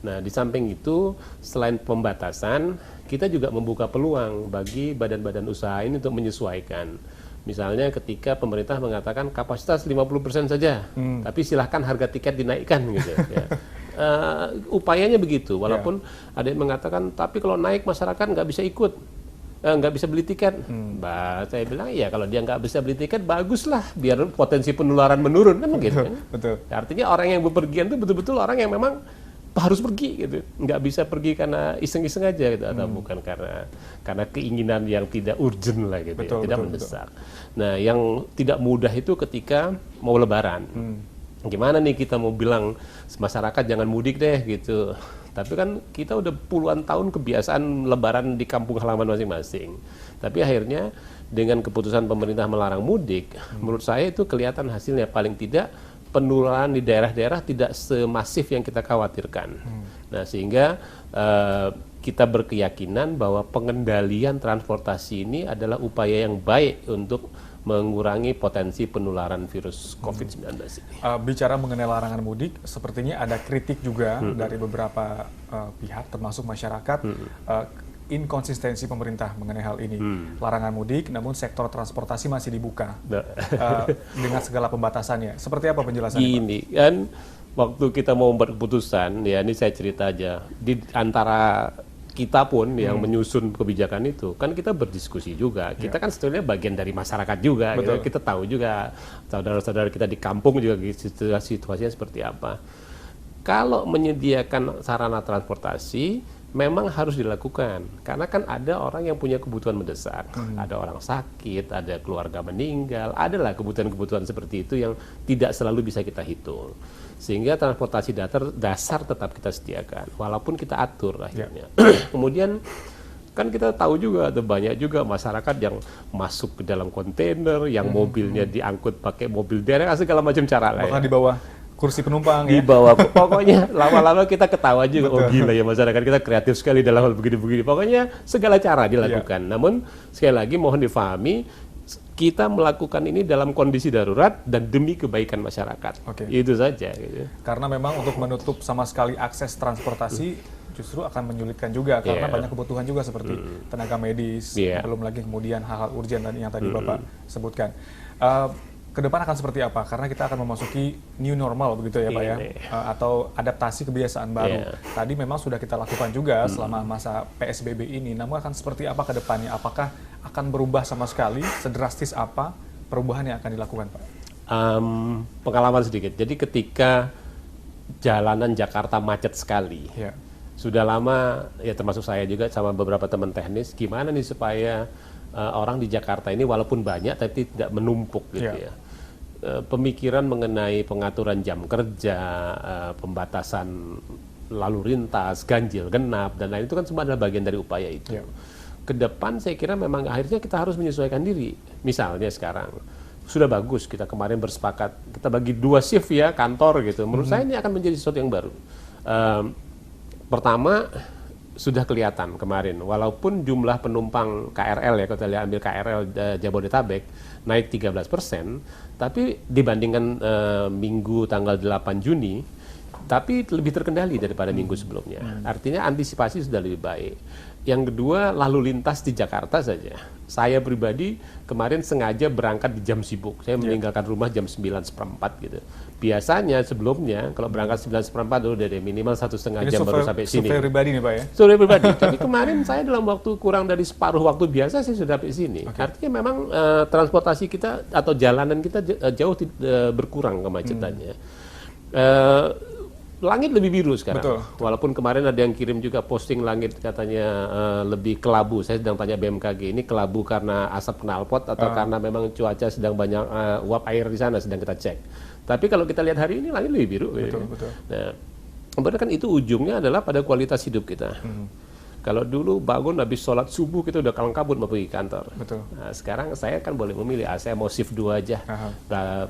Nah, di samping itu selain pembatasan, kita juga membuka peluang bagi badan-badan usaha ini untuk menyesuaikan. Misalnya ketika pemerintah mengatakan kapasitas 50% saja, tapi silahkan harga tiket dinaikkan gitu ya. Upayanya begitu, walaupun ada yang mengatakan tapi kalau naik masyarakat nggak bisa ikut, nggak bisa beli tiket. Saya bilang iya, kalau dia nggak bisa beli tiket baguslah, biar potensi penularan menurun kan begitu. Betul. Artinya orang yang bepergian itu betul-betul orang yang memang harus pergi gitu, nggak bisa pergi karena iseng-iseng aja gitu, atau bukan karena keinginan yang tidak urgent lah gitu, tidak mendesak. Nah, yang tidak mudah itu ketika mau Lebaran. Gimana nih kita mau bilang masyarakat jangan mudik deh gitu, tapi kan kita udah puluhan tahun kebiasaan Lebaran di kampung halaman masing-masing. Tapi akhirnya dengan keputusan pemerintah melarang mudik, menurut saya itu kelihatan hasilnya. Paling tidak penularan di daerah-daerah tidak semasif yang kita khawatirkan. Nah, sehingga kita berkeyakinan bahwa pengendalian transportasi ini adalah upaya yang baik untuk mengurangi potensi penularan virus COVID-19 ini. Bicara mengenai larangan mudik, sepertinya ada kritik juga dari beberapa pihak, termasuk masyarakat, inkonsistensi pemerintah mengenai hal ini. Larangan mudik, namun sektor transportasi masih dibuka dengan segala pembatasannya. Seperti apa penjelasannya, Ini kan waktu kita mau membuat keputusan, ya ini saya cerita aja, di antara kita pun yang menyusun kebijakan itu, kan kita berdiskusi juga. Kita kan sebetulnya bagian dari masyarakat juga. Gitu. Kita tahu juga saudara-saudara kita di kampung juga situasinya seperti apa. Kalau menyediakan sarana transportasi, memang harus dilakukan. Karena kan ada orang yang punya kebutuhan mendesak. Ada orang sakit, ada keluarga meninggal, adalah kebutuhan-kebutuhan seperti itu yang tidak selalu bisa kita hitung. Sehingga transportasi dasar tetap kita sediakan, walaupun kita atur akhirnya. Kemudian kan kita tahu juga ada banyak juga masyarakat yang masuk ke dalam kontainer, yang mobilnya diangkut pakai mobil derek, segala macam cara lah. Bahkan di bawah kursi penumpang di bawah, pokoknya lama-lama kita ketawa juga. Oh gila ya, masyarakat kita kreatif sekali dalam hal begini-begini. Pokoknya segala cara dilakukan. Namun sekali lagi mohon difahami, kita melakukan ini dalam kondisi darurat dan demi kebaikan masyarakat. Itu saja. Gitu. Karena memang untuk menutup sama sekali akses transportasi justru akan menyulitkan juga, karena banyak kebutuhan juga seperti tenaga medis, belum lagi kemudian hal-hal urgen yang tadi Bapak sebutkan. Ke depan akan seperti apa? Karena kita akan memasuki new normal begitu ya Pak ya, atau adaptasi kebiasaan baru. Tadi memang sudah kita lakukan juga selama masa PSBB ini, namun akan seperti apa ke depannya? Apakah akan berubah sama sekali? Sedrastis apa perubahan yang akan dilakukan Pak? Pengalaman sedikit. Jadi ketika jalanan Jakarta macet sekali, sudah lama ya termasuk saya juga sama beberapa teman teknis, gimana nih supaya orang di Jakarta ini walaupun banyak tapi tidak menumpuk gitu ya. Pemikiran mengenai pengaturan jam kerja, pembatasan lalu lintas, ganjil genap dan lain itu kan semua adalah bagian dari upaya itu. Ke depan saya kira memang akhirnya kita harus menyesuaikan diri. Misalnya sekarang sudah bagus kita kemarin bersepakat kita bagi 2 shift ya kantor gitu. Menurut saya ini akan menjadi sesuatu yang baru. Pertama, sudah kelihatan kemarin, walaupun jumlah penumpang KRL ya, kalau kita ambil KRL Jabodetabek naik 13%, tapi dibandingkan minggu tanggal 8 Juni, tapi lebih terkendali daripada minggu sebelumnya. Artinya antisipasi sudah lebih baik. Yang kedua, lalu lintas di Jakarta saja. Saya pribadi kemarin sengaja berangkat di jam sibuk. Saya meninggalkan rumah jam 9:04 gitu. Biasanya sebelumnya kalau berangkat 9:04 dulu dari minimal 1,5 jam baru sampai sini. Survei pribadi nih Pak ya? Survei pribadi. Tapi kemarin saya dalam waktu kurang dari separuh waktu biasa saya sudah sampai sini. Artinya memang transportasi kita atau jalanan kita jauh berkurang kemacetannya. Langit lebih biru sekarang. Walaupun kemarin ada yang kirim juga posting langit katanya lebih kelabu. Saya sedang tanya BMKG, ini kelabu karena asap knalpot atau karena memang cuaca sedang banyak uap air di sana, sedang kita cek. Tapi kalau kita lihat hari ini langit lebih biru. Nah, kemudian kan itu ujungnya adalah pada kualitas hidup kita. Kalau dulu bangun habis sholat subuh kita udah kalang kabut mau pergi kantor. Nah, sekarang saya kan boleh memilih, saya mau shift 2 aja.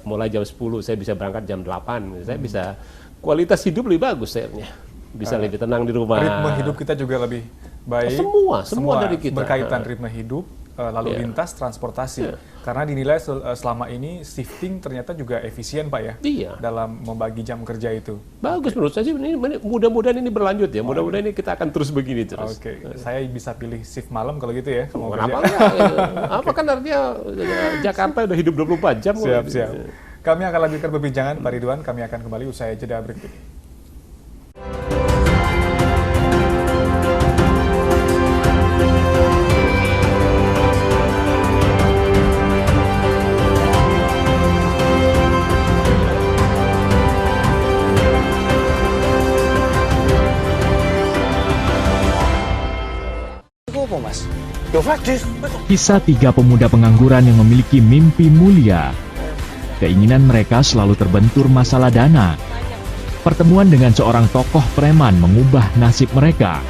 Mulai jam 10 saya bisa berangkat jam 8. Saya bisa kualitas hidup lebih bagus sayangnya. Bisa lebih tenang di rumah. Ritme hidup kita juga lebih baik. Semua dari kita. Berkaitan ritme hidup, lalu lintas, transportasi. Karena dinilai selama ini shifting ternyata juga efisien Pak ya. Dalam membagi jam kerja itu. Bagus menurut saya sih. Mudah-mudahan ini berlanjut ya. Mudah-mudahan ini kita akan terus begini terus. Saya bisa pilih shift malam kalau gitu ya. Kenapa enggak? Apa kan artinya Jakarta udah hidup 24 jam. Siap. Kami akan lanjutkan perbincangan Pak Ridwan. Kami akan kembali usai jeda berikut ini. Kisah 3 pemuda pengangguran yang memiliki mimpi mulia. Keinginan mereka selalu terbentur masalah dana. Pertemuan dengan seorang tokoh preman mengubah nasib mereka.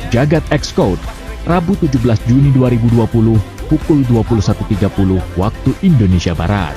Jagat X Code, Rabu 17 Juni 2020 pukul 21.30 waktu Indonesia Barat.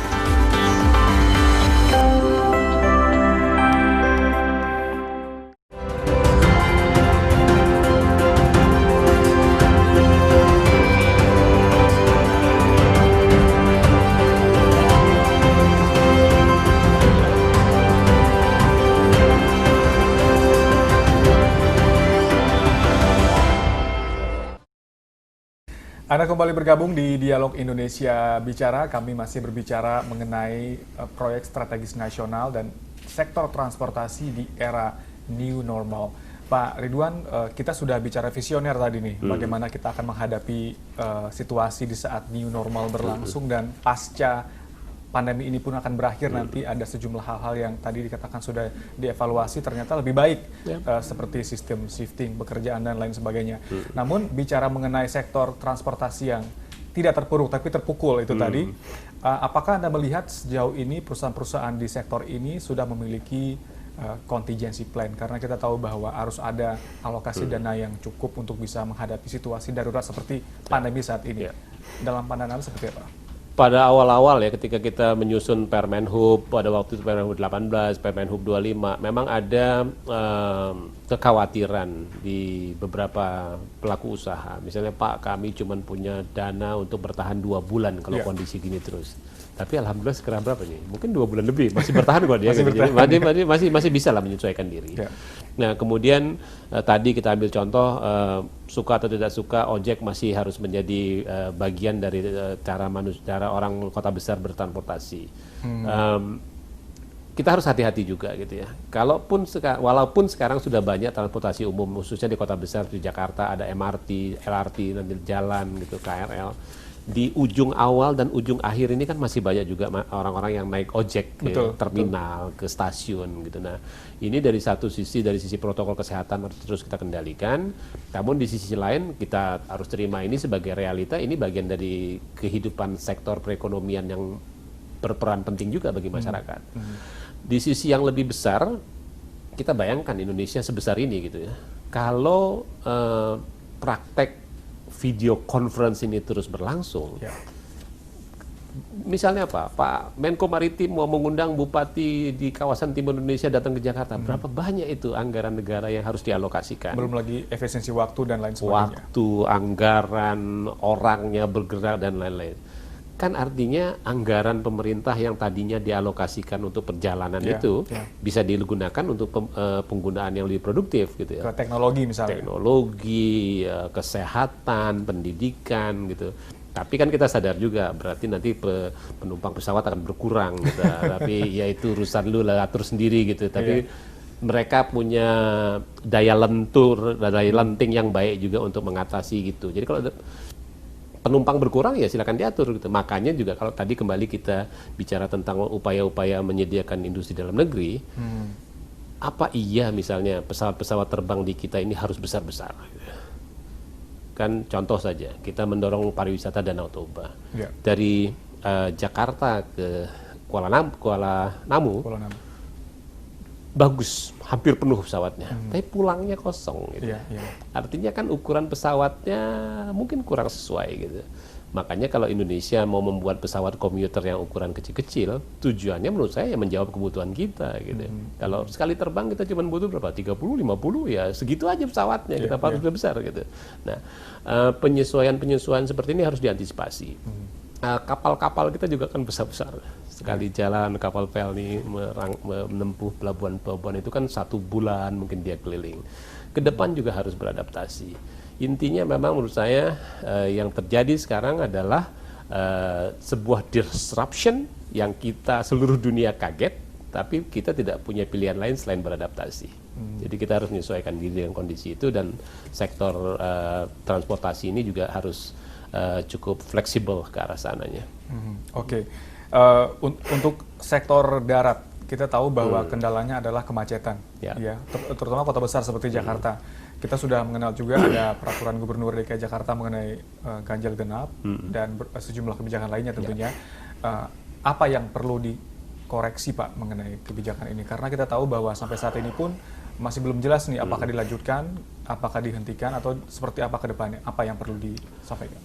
Anda kembali bergabung di Dialog Indonesia Bicara. Kami masih berbicara mengenai proyek strategis nasional dan sektor transportasi di era new normal. Pak Ridwan, kita sudah bicara visioner tadi nih, bagaimana kita akan menghadapi situasi di saat new normal berlangsung dan pasca pandemi ini pun akan berakhir. Nanti ada sejumlah hal-hal yang tadi dikatakan sudah dievaluasi ternyata lebih baik, seperti sistem shifting pekerjaan dan lain sebagainya. Namun bicara mengenai sektor transportasi yang tidak terpuruk tapi terpukul itu tadi, apakah Anda melihat sejauh ini perusahaan-perusahaan di sektor ini sudah memiliki contingency plan? Karena kita tahu bahwa harus ada alokasi dana yang cukup untuk bisa menghadapi situasi darurat seperti pandemi saat ini. Dalam pandangan Anda seperti apa? Pada awal-awal ya, ketika kita menyusun Permenhub, pada waktu itu Permenhub 18, Permenhub 25, memang ada kekhawatiran di beberapa pelaku usaha. Misalnya, Pak, kami cuma punya dana untuk bertahan 2 bulan kalau kondisi gini terus. Tapi alhamdulillah sekarang berapa nih? Mungkin 2 bulan lebih, masih bertahan kok dia. Masih bisa lah menyesuaikan diri. Nah, kemudian tadi kita ambil contoh, suka atau tidak suka, ojek masih harus menjadi bagian dari cara orang kota besar bertransportasi. Kita harus hati-hati juga gitu ya. Walaupun sekarang sudah banyak transportasi umum, khususnya di kota besar di Jakarta ada MRT, LRT, nanti jalan gitu, KRL. Di ujung awal dan ujung akhir ini kan masih banyak juga orang-orang yang naik ojek ke terminal, ke stasiun gitu. Nah, ini dari satu sisi, dari sisi protokol kesehatan harus terus kita kendalikan. Namun di sisi lain kita harus terima ini sebagai realita, ini bagian dari kehidupan sektor perekonomian yang berperan penting juga bagi masyarakat. Di sisi yang lebih besar, kita bayangkan Indonesia sebesar ini gitu ya. Kalau praktek video conference ini terus berlangsung, misalnya apa? Pak Menko Maritim mau mengundang bupati di kawasan timur Indonesia datang ke Jakarta, berapa banyak itu anggaran negara yang harus dialokasikan? Belum lagi efisiensi waktu dan lain sebagainya. Waktu, anggaran, orangnya bergerak dan lain-lain. Kan artinya anggaran pemerintah yang tadinya dialokasikan untuk perjalanan itu bisa digunakan untuk penggunaan yang lebih produktif gitu ya. Ke teknologi misalnya. Teknologi, kesehatan, pendidikan gitu. Tapi kan kita sadar juga berarti nanti penumpang pesawat akan berkurang gitu. Tapi ya itu urusan lu lah, atur sendiri gitu. Tapi mereka punya daya lentur, daya lenting yang baik juga untuk mengatasi gitu. Jadi kalau penumpang berkurang ya silakan diatur gitu. Makanya juga kalau tadi kembali kita bicara tentang upaya-upaya menyediakan industri dalam negeri, apa iya misalnya pesawat-pesawat terbang di kita ini harus besar-besar? Kan contoh saja, kita mendorong pariwisata Danau Toba. Dari Jakarta ke Kuala Namu, bagus, hampir penuh pesawatnya, tapi pulangnya kosong gitu. Artinya kan ukuran pesawatnya mungkin kurang sesuai gitu. Makanya kalau Indonesia mau membuat pesawat komuter yang ukuran kecil-kecil, tujuannya menurut saya ya menjawab kebutuhan kita gitu. Kalau sekali terbang kita cuma butuh berapa? 30, 50 ya segitu aja pesawatnya, kita harus besar gitu. Nah, penyesuaian seperti ini harus diantisipasi. Kapal-kapal kita juga kan besar-besar. Sekali jalan kapal pelni menempuh pelabuhan-pelabuhan itu kan 1 bulan mungkin dia keliling. Ke depan juga harus beradaptasi. Intinya memang menurut saya yang terjadi sekarang adalah sebuah disruption yang kita seluruh dunia kaget, tapi kita tidak punya pilihan lain selain beradaptasi. Jadi kita harus menyesuaikan diri dengan kondisi itu, dan sektor transportasi ini juga harus cukup fleksibel ke arah sananya. Untuk sektor darat, kita tahu bahwa kendalanya adalah kemacetan, terutama kota besar seperti Jakarta. Kita sudah mengenal juga ada peraturan Gubernur DKI Jakarta mengenai ganjil genap dan sejumlah kebijakan lainnya tentunya. Apa yang perlu dikoreksi Pak mengenai kebijakan ini? Karena kita tahu bahwa sampai saat ini pun masih belum jelas nih apakah dilanjutkan, apakah dihentikan, atau seperti apa ke depannya, apa yang perlu disampaikan?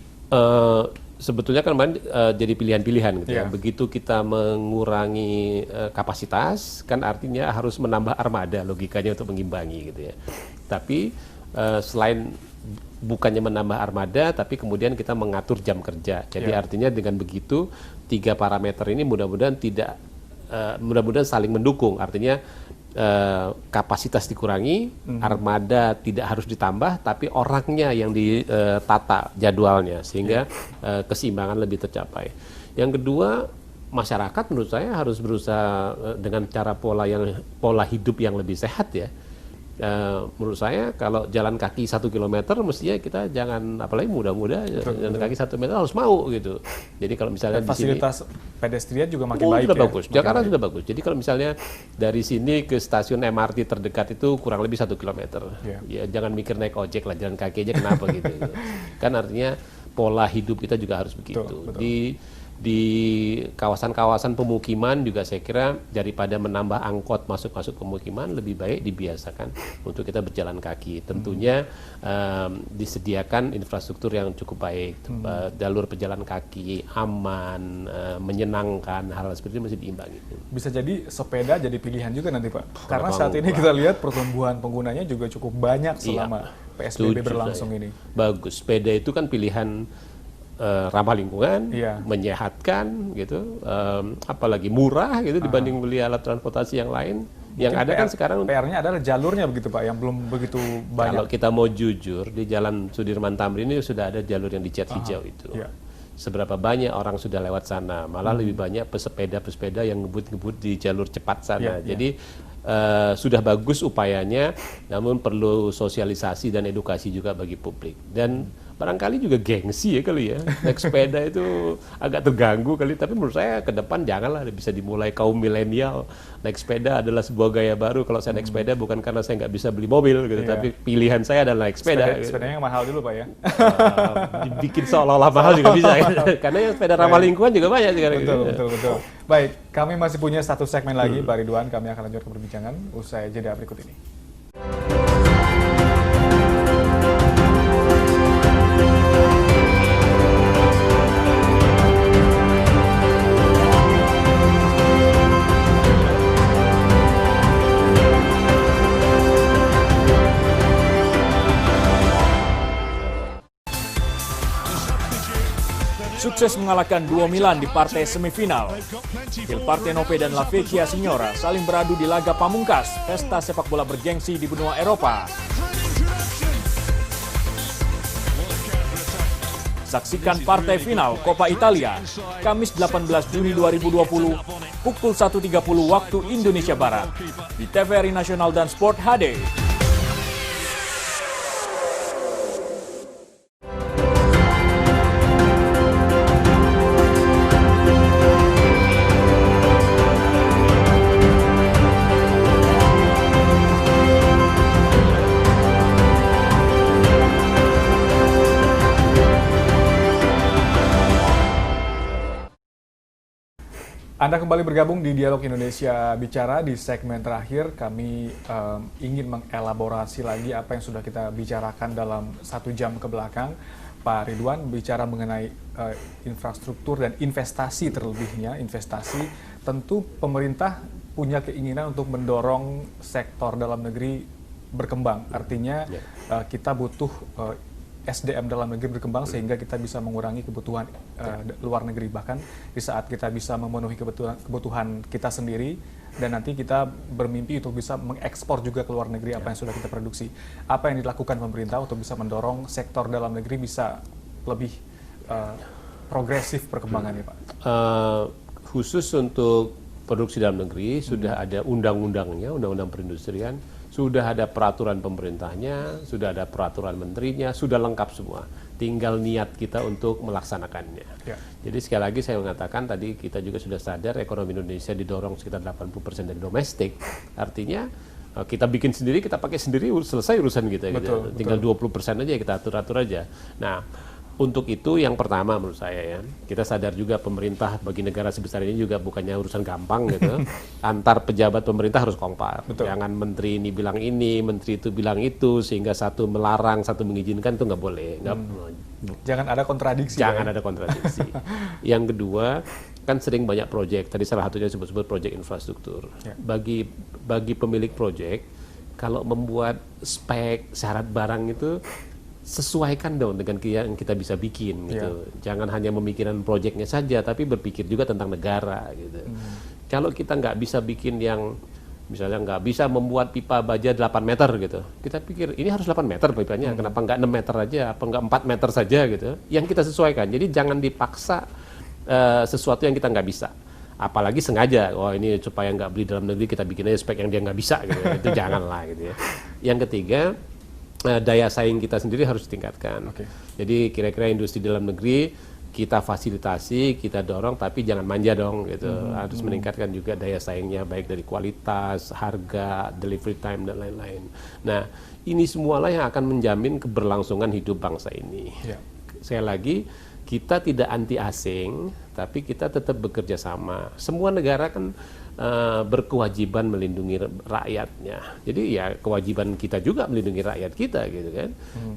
Sebetulnya kan kemarin jadi pilihan-pilihan gitu ya. Yeah. Begitu kita mengurangi kapasitas, kan artinya harus menambah armada logikanya untuk mengimbangi gitu ya. Tapi selain bukannya menambah armada, tapi kemudian kita mengatur jam kerja. Jadi artinya dengan begitu 3 parameter ini mudah-mudahan tidak mudah-mudahan saling mendukung. Artinya kapasitas dikurangi, armada tidak harus ditambah, tapi orangnya yang ditata jadwalnya sehingga keseimbangan lebih tercapai. Yang kedua, masyarakat menurut saya harus berusaha dengan cara pola hidup yang lebih sehat ya. Menurut saya kalau jalan kaki 1 kilometer mestinya kita jangan, apalagi muda-muda jalan kaki 1 meter harus mau gitu. Jadi kalau misalnya Dan di sini fasilitas pedestrian juga makin baik sudah ya. bagus. Jakarta sudah bagus. Jadi kalau misalnya dari sini ke stasiun MRT terdekat itu kurang lebih 1 kilometer. Ya jangan mikir naik ojek lah, jalan kaki aja kenapa gitu. Kan artinya pola hidup kita juga harus begitu. Betul. Di kawasan-kawasan pemukiman juga saya kira daripada menambah angkot masuk pemukiman lebih baik dibiasakan untuk kita berjalan kaki. Tentunya disediakan infrastruktur yang cukup baik, jalur pejalan kaki aman, menyenangkan, hal seperti itu masih diimbangi. Bisa jadi sepeda jadi pilihan juga nanti Pak. Karena saat ini kita lihat pertumbuhan penggunanya juga cukup banyak selama PSBB berlangsung ini. Bagus, sepeda itu kan pilihan ramah lingkungan, menyehatkan gitu, apalagi murah gitu dibanding beli alat transportasi yang lain. Yang ada kan sekarang PR-nya adalah jalurnya begitu Pak, yang belum begitu banyak. Kalau kita mau jujur, di Jalan Sudirman Tamrin ini sudah ada jalur yang dicat hijau itu. Seberapa banyak orang sudah lewat sana, malah lebih banyak pesepeda yang ngebut-ngebut di jalur cepat sana. Jadi sudah bagus upayanya, namun perlu sosialisasi dan edukasi juga bagi publik. Dan barangkali juga gengsi ya kali ya, naik sepeda itu agak terganggu kali, tapi menurut saya ke depan janganlah, bisa dimulai kaum milenial, naik sepeda adalah sebuah gaya baru. Kalau saya naik sepeda bukan karena saya nggak bisa beli mobil gitu, tapi pilihan saya adalah naik sepeda. Sepedanya yang mahal dulu Pak ya. Dibikin seolah-olah mahal juga bisa, karena yang sepeda ramah lingkungan juga banyak sekarang. Betul. Baik, kami masih punya 1 segmen lagi Pak Ridwan, kami akan lanjutkan perbincangan usai jeda berikut ini. Sukses mengalahkan duo Milan di partai semifinal. Il Partenopeo dan La Vecchia Signora saling beradu di laga pamungkas pesta sepak bola bergengsi di benua Eropa. Saksikan partai final Coppa Italia Kamis 18 Juni 2020 pukul 1.30 waktu Indonesia Barat di TVRI Nasional dan Sport HD. Anda kembali bergabung di Dialog Indonesia Bicara. Di segmen terakhir kami ingin mengelaborasi lagi apa yang sudah kita bicarakan dalam 1 jam ke belakang. Pak Ridwan bicara mengenai infrastruktur dan investasi, terlebihnya investasi. Tentu pemerintah punya keinginan untuk mendorong sektor dalam negeri berkembang. Artinya kita butuh SDM dalam negeri berkembang sehingga kita bisa mengurangi kebutuhan luar negeri. Bahkan di saat kita bisa memenuhi kebutuhan kita sendiri dan nanti kita bermimpi untuk bisa mengekspor juga ke luar negeri apa yang sudah kita produksi. Apa yang dilakukan pemerintah untuk bisa mendorong sektor dalam negeri bisa lebih progresif perkembangannya Pak? Khusus untuk produksi dalam negeri sudah ada undang-undangnya, undang-undang perindustrian. Sudah ada peraturan pemerintahnya, sudah ada peraturan menterinya, sudah lengkap semua. Tinggal niat kita untuk melaksanakannya. Jadi sekali lagi saya mengatakan tadi kita juga sudah sadar ekonomi Indonesia didorong sekitar 80% dari domestik. Artinya kita bikin sendiri, kita pakai sendiri, selesai urusan kita. Gitu. Tinggal 20% aja kita atur-atur aja. Nah, Untuk itu yang pertama menurut saya ya, kita sadar juga pemerintah bagi negara sebesar ini juga bukannya urusan gampang gitu. Antar pejabat pemerintah harus kompak. Betul. Jangan menteri ini bilang ini, menteri itu bilang itu, sehingga satu melarang, satu mengizinkan, itu nggak boleh. Jangan ada kontradiksi. Jangan ada kontradiksi. Yang kedua, kan sering banyak proyek. Tadi salah satunya disebut-sebut proyek infrastruktur. Ya. Bagi pemilik proyek, kalau membuat spek syarat barang itu sesuaikan dong dengan yang kita bisa bikin gitu. Jangan hanya memikirkan proyeknya saja, tapi berpikir juga tentang negara gitu. Kalau kita nggak bisa bikin yang misalnya nggak bisa membuat pipa baja 8 meter gitu, kita pikir ini harus 8 meter pipanya, kenapa nggak 6 meter aja, apa nggak 4 meter saja gitu. Yang kita sesuaikan. Jadi jangan dipaksa sesuatu yang kita nggak bisa. Apalagi sengaja, ini supaya nggak beli dalam negeri kita bikin aja spek yang dia nggak bisa gitu. Itu janganlah gitu ya. Yang ketiga, daya saing kita sendiri harus ditingkatkan. Jadi kira-kira industri dalam negeri kita fasilitasi, kita dorong, tapi jangan manja dong gitu. Harus meningkatkan juga daya saingnya, baik dari kualitas, harga, delivery time dan lain-lain. Nah, ini semualah yang akan menjamin keberlangsungan hidup bangsa ini. Sekali lagi, kita tidak anti asing, tapi kita tetap bekerja sama. Semua negara kan berkewajiban melindungi rakyatnya. Jadi ya kewajiban kita juga melindungi rakyat kita gitu kan.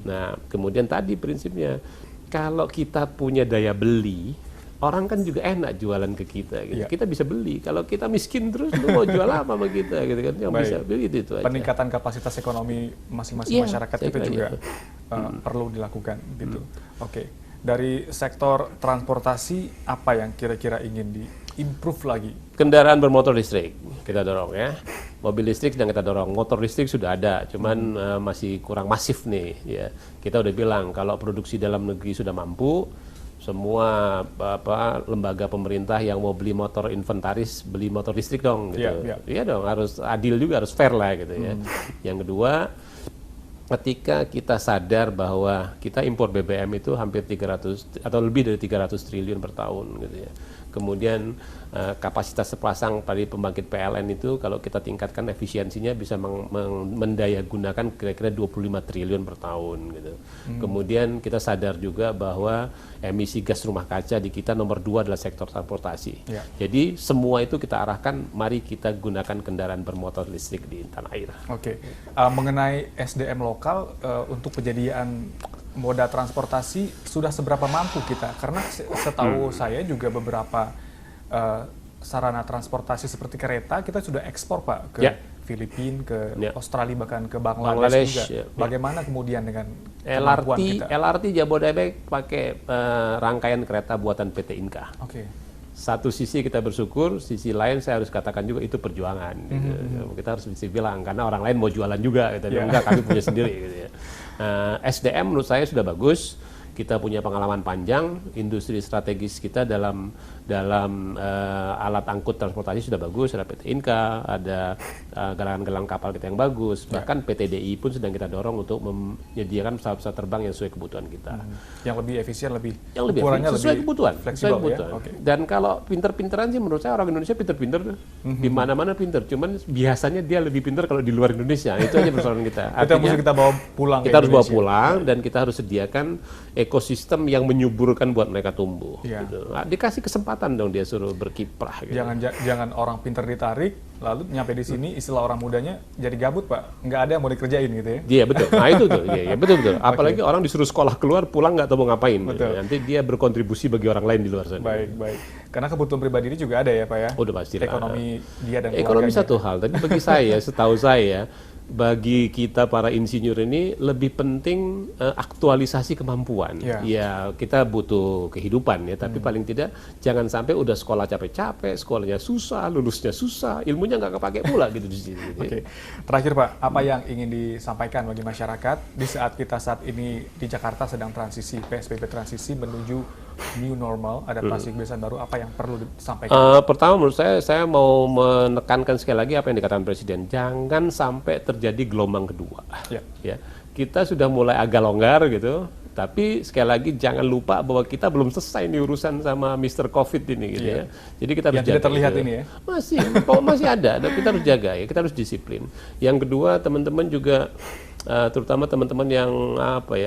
Nah, kemudian tadi prinsipnya, kalau kita punya daya beli, orang kan juga enak jualan ke kita gitu. Kita bisa beli. Kalau kita miskin terus, lu mau jual apa sama kita gitu kan. Yang bisa beli itu aja. Peningkatan kapasitas ekonomi masing-masing masyarakat itu juga perlu dilakukan gitu. Dari sektor transportasi, apa yang kira-kira ingin di-improve lagi? Kendaraan bermotor listrik kita dorong ya. Mobil listrik sedang kita dorong. Motor listrik sudah ada, cuman masih kurang masif nih ya. Kita udah bilang kalau produksi dalam negeri sudah mampu, semua lembaga pemerintah yang mau beli motor inventaris beli motor listrik dong gitu. Iya dong, harus adil juga, harus fair lah gitu ya. Yang kedua, ketika kita sadar bahwa kita impor BBM itu hampir 300 atau lebih dari 300 triliun per tahun gitu ya. Kemudian kapasitas terpasang pada pembangkit PLN itu kalau kita tingkatkan efisiensinya bisa mendaya gunakan kira-kira 25 triliun per tahun gitu. Kemudian kita sadar juga bahwa emisi gas rumah kaca di kita nomor 2 adalah sektor transportasi. Jadi semua itu kita arahkan, mari kita gunakan kendaraan bermotor listrik di tanah air. Mengenai SDM lokal untuk penyediaan moda transportasi sudah seberapa mampu kita? Karena setahu saya juga beberapa sarana transportasi seperti kereta kita sudah ekspor Pak ke Filipina, ke Australia, bahkan ke Bangladesh juga. Bagaimana kemudian dengan kemampuan kita? LRT Jabodebek pakai rangkaian kereta buatan PT Inka. Satu sisi kita bersyukur, sisi lain saya harus katakan juga itu perjuangan. Gitu. Kita harus bisa bilang karena orang lain mau jualan juga, gitu. Enggak, kami punya sendiri. Gitu ya. SDM menurut saya sudah bagus. Kita punya pengalaman panjang, industri strategis kita dalam alat angkut transportasi sudah bagus, ada PT Inka, ada galangan-galangan kapal kita yang bagus, bahkan PT DI pun sedang kita dorong untuk menyediakan pesawat-pesawat terbang yang sesuai kebutuhan kita. Yang lebih efisien, ukurannya sesuai kebutuhan. Dan kalau pinter-pinteran sih menurut saya orang Indonesia pinter-pinter, di mana-mana pinter, cuman biasanya dia lebih pinter kalau di luar Indonesia, itu aja persoalan kita. Artinya, itu mesti kita bawa pulang. Kita harus bawa pulang dan kita harus sediakan ekosistem yang menyuburkan buat mereka tumbuh. Gitu. Nah, dikasih kesempatan dong dia suruh berkiprah. Gitu. Jangan orang pinter ditarik, lalu nyampe di sini istilah orang mudanya jadi gabut Pak, nggak ada yang mau dikerjain gitu ya? Iya betul. Nah itu tuh, iya betul. Apalagi orang disuruh sekolah keluar pulang nggak tahu mau ngapain. Gitu. Nanti dia berkontribusi bagi orang lain di luar sana. Baik. Karena kebutuhan pribadi ini juga ada ya Pak ya? Udah pasti. Ekonomi dia dan keluarganya. Ekonomi satu hal, tapi bagi saya, setahu saya. Bagi kita para insinyur ini lebih penting aktualisasi kemampuan. Ya kita butuh kehidupan ya, tapi paling tidak jangan sampai udah sekolah capek-capek, sekolahnya susah, lulusnya susah, ilmunya nggak kepake pula gitu di sini. Gitu. Terakhir Pak, apa yang ingin disampaikan bagi masyarakat di saat kita saat ini di Jakarta sedang transisi PSBB transisi menuju new normal, adaptasi kebiasaan baru, apa yang perlu disampaikan? Pertama menurut saya mau menekankan sekali lagi apa yang dikatakan Presiden, jangan sampai terjadi gelombang kedua. Ya, kita sudah mulai agak longgar gitu, tapi sekali lagi jangan lupa bahwa kita belum selesai nih urusan sama Mr. Covid ini gitu ya. Jadi kita harus jaga. Tidak terlihat gitu. Ini ya? Masih ada, tapi kita harus jaga ya, kita harus disiplin. Yang kedua teman-teman juga terutama teman-teman yang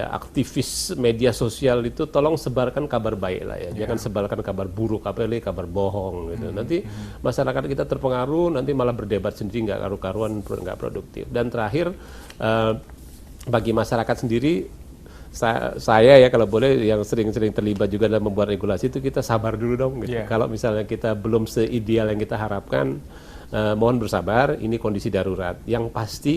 aktivis media sosial itu tolong sebarkan kabar baik lah ya, jangan sebarkan kabar buruk, apalagi kabar bohong gitu. Nanti masyarakat kita terpengaruh, nanti malah berdebat sendiri nggak karu-karuan, nggak produktif. Dan terakhir bagi masyarakat sendiri, saya ya kalau boleh yang sering-sering terlibat juga dalam membuat regulasi itu, kita sabar dulu dong gitu. Kalau misalnya kita belum seideal yang kita harapkan, mohon bersabar, ini kondisi darurat. Yang pasti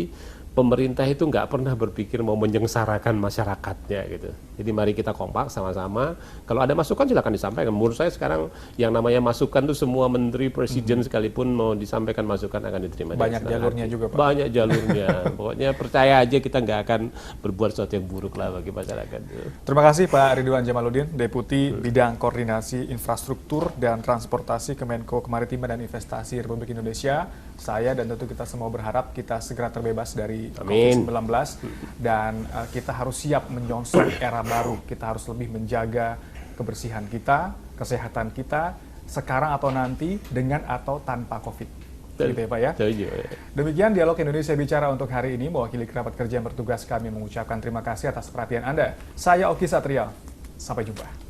pemerintah itu nggak pernah berpikir mau menyengsarakan masyarakatnya gitu. Jadi mari kita kompak sama-sama. Kalau ada masukan silakan disampaikan. Menurut saya sekarang yang namanya masukan itu semua menteri, presiden sekalipun mau disampaikan masukan akan diterima. Banyak jalurnya juga, Pak. Banyak jalurnya. Pokoknya percaya aja kita nggak akan berbuat sesuatu yang buruk lah bagi masyarakat. Terima kasih Pak Ridwan Jamaluddin, Deputi Bidang Koordinasi Infrastruktur dan Transportasi Kemenko Kemaritiman dan Investasi Republik Indonesia. Saya dan tentu kita semua berharap kita segera terbebas dari COVID-19 dan kita harus siap menyongsong era baru. Kita harus lebih menjaga kebersihan kita, kesehatan kita sekarang atau nanti, dengan atau tanpa COVID. Gitu ya Pak ya. Demikian Dialog Indonesia Bicara untuk hari ini. Mewakili kerabat kerja yang bertugas, kami mengucapkan terima kasih atas perhatian Anda. Saya Oki Satrial. Sampai jumpa.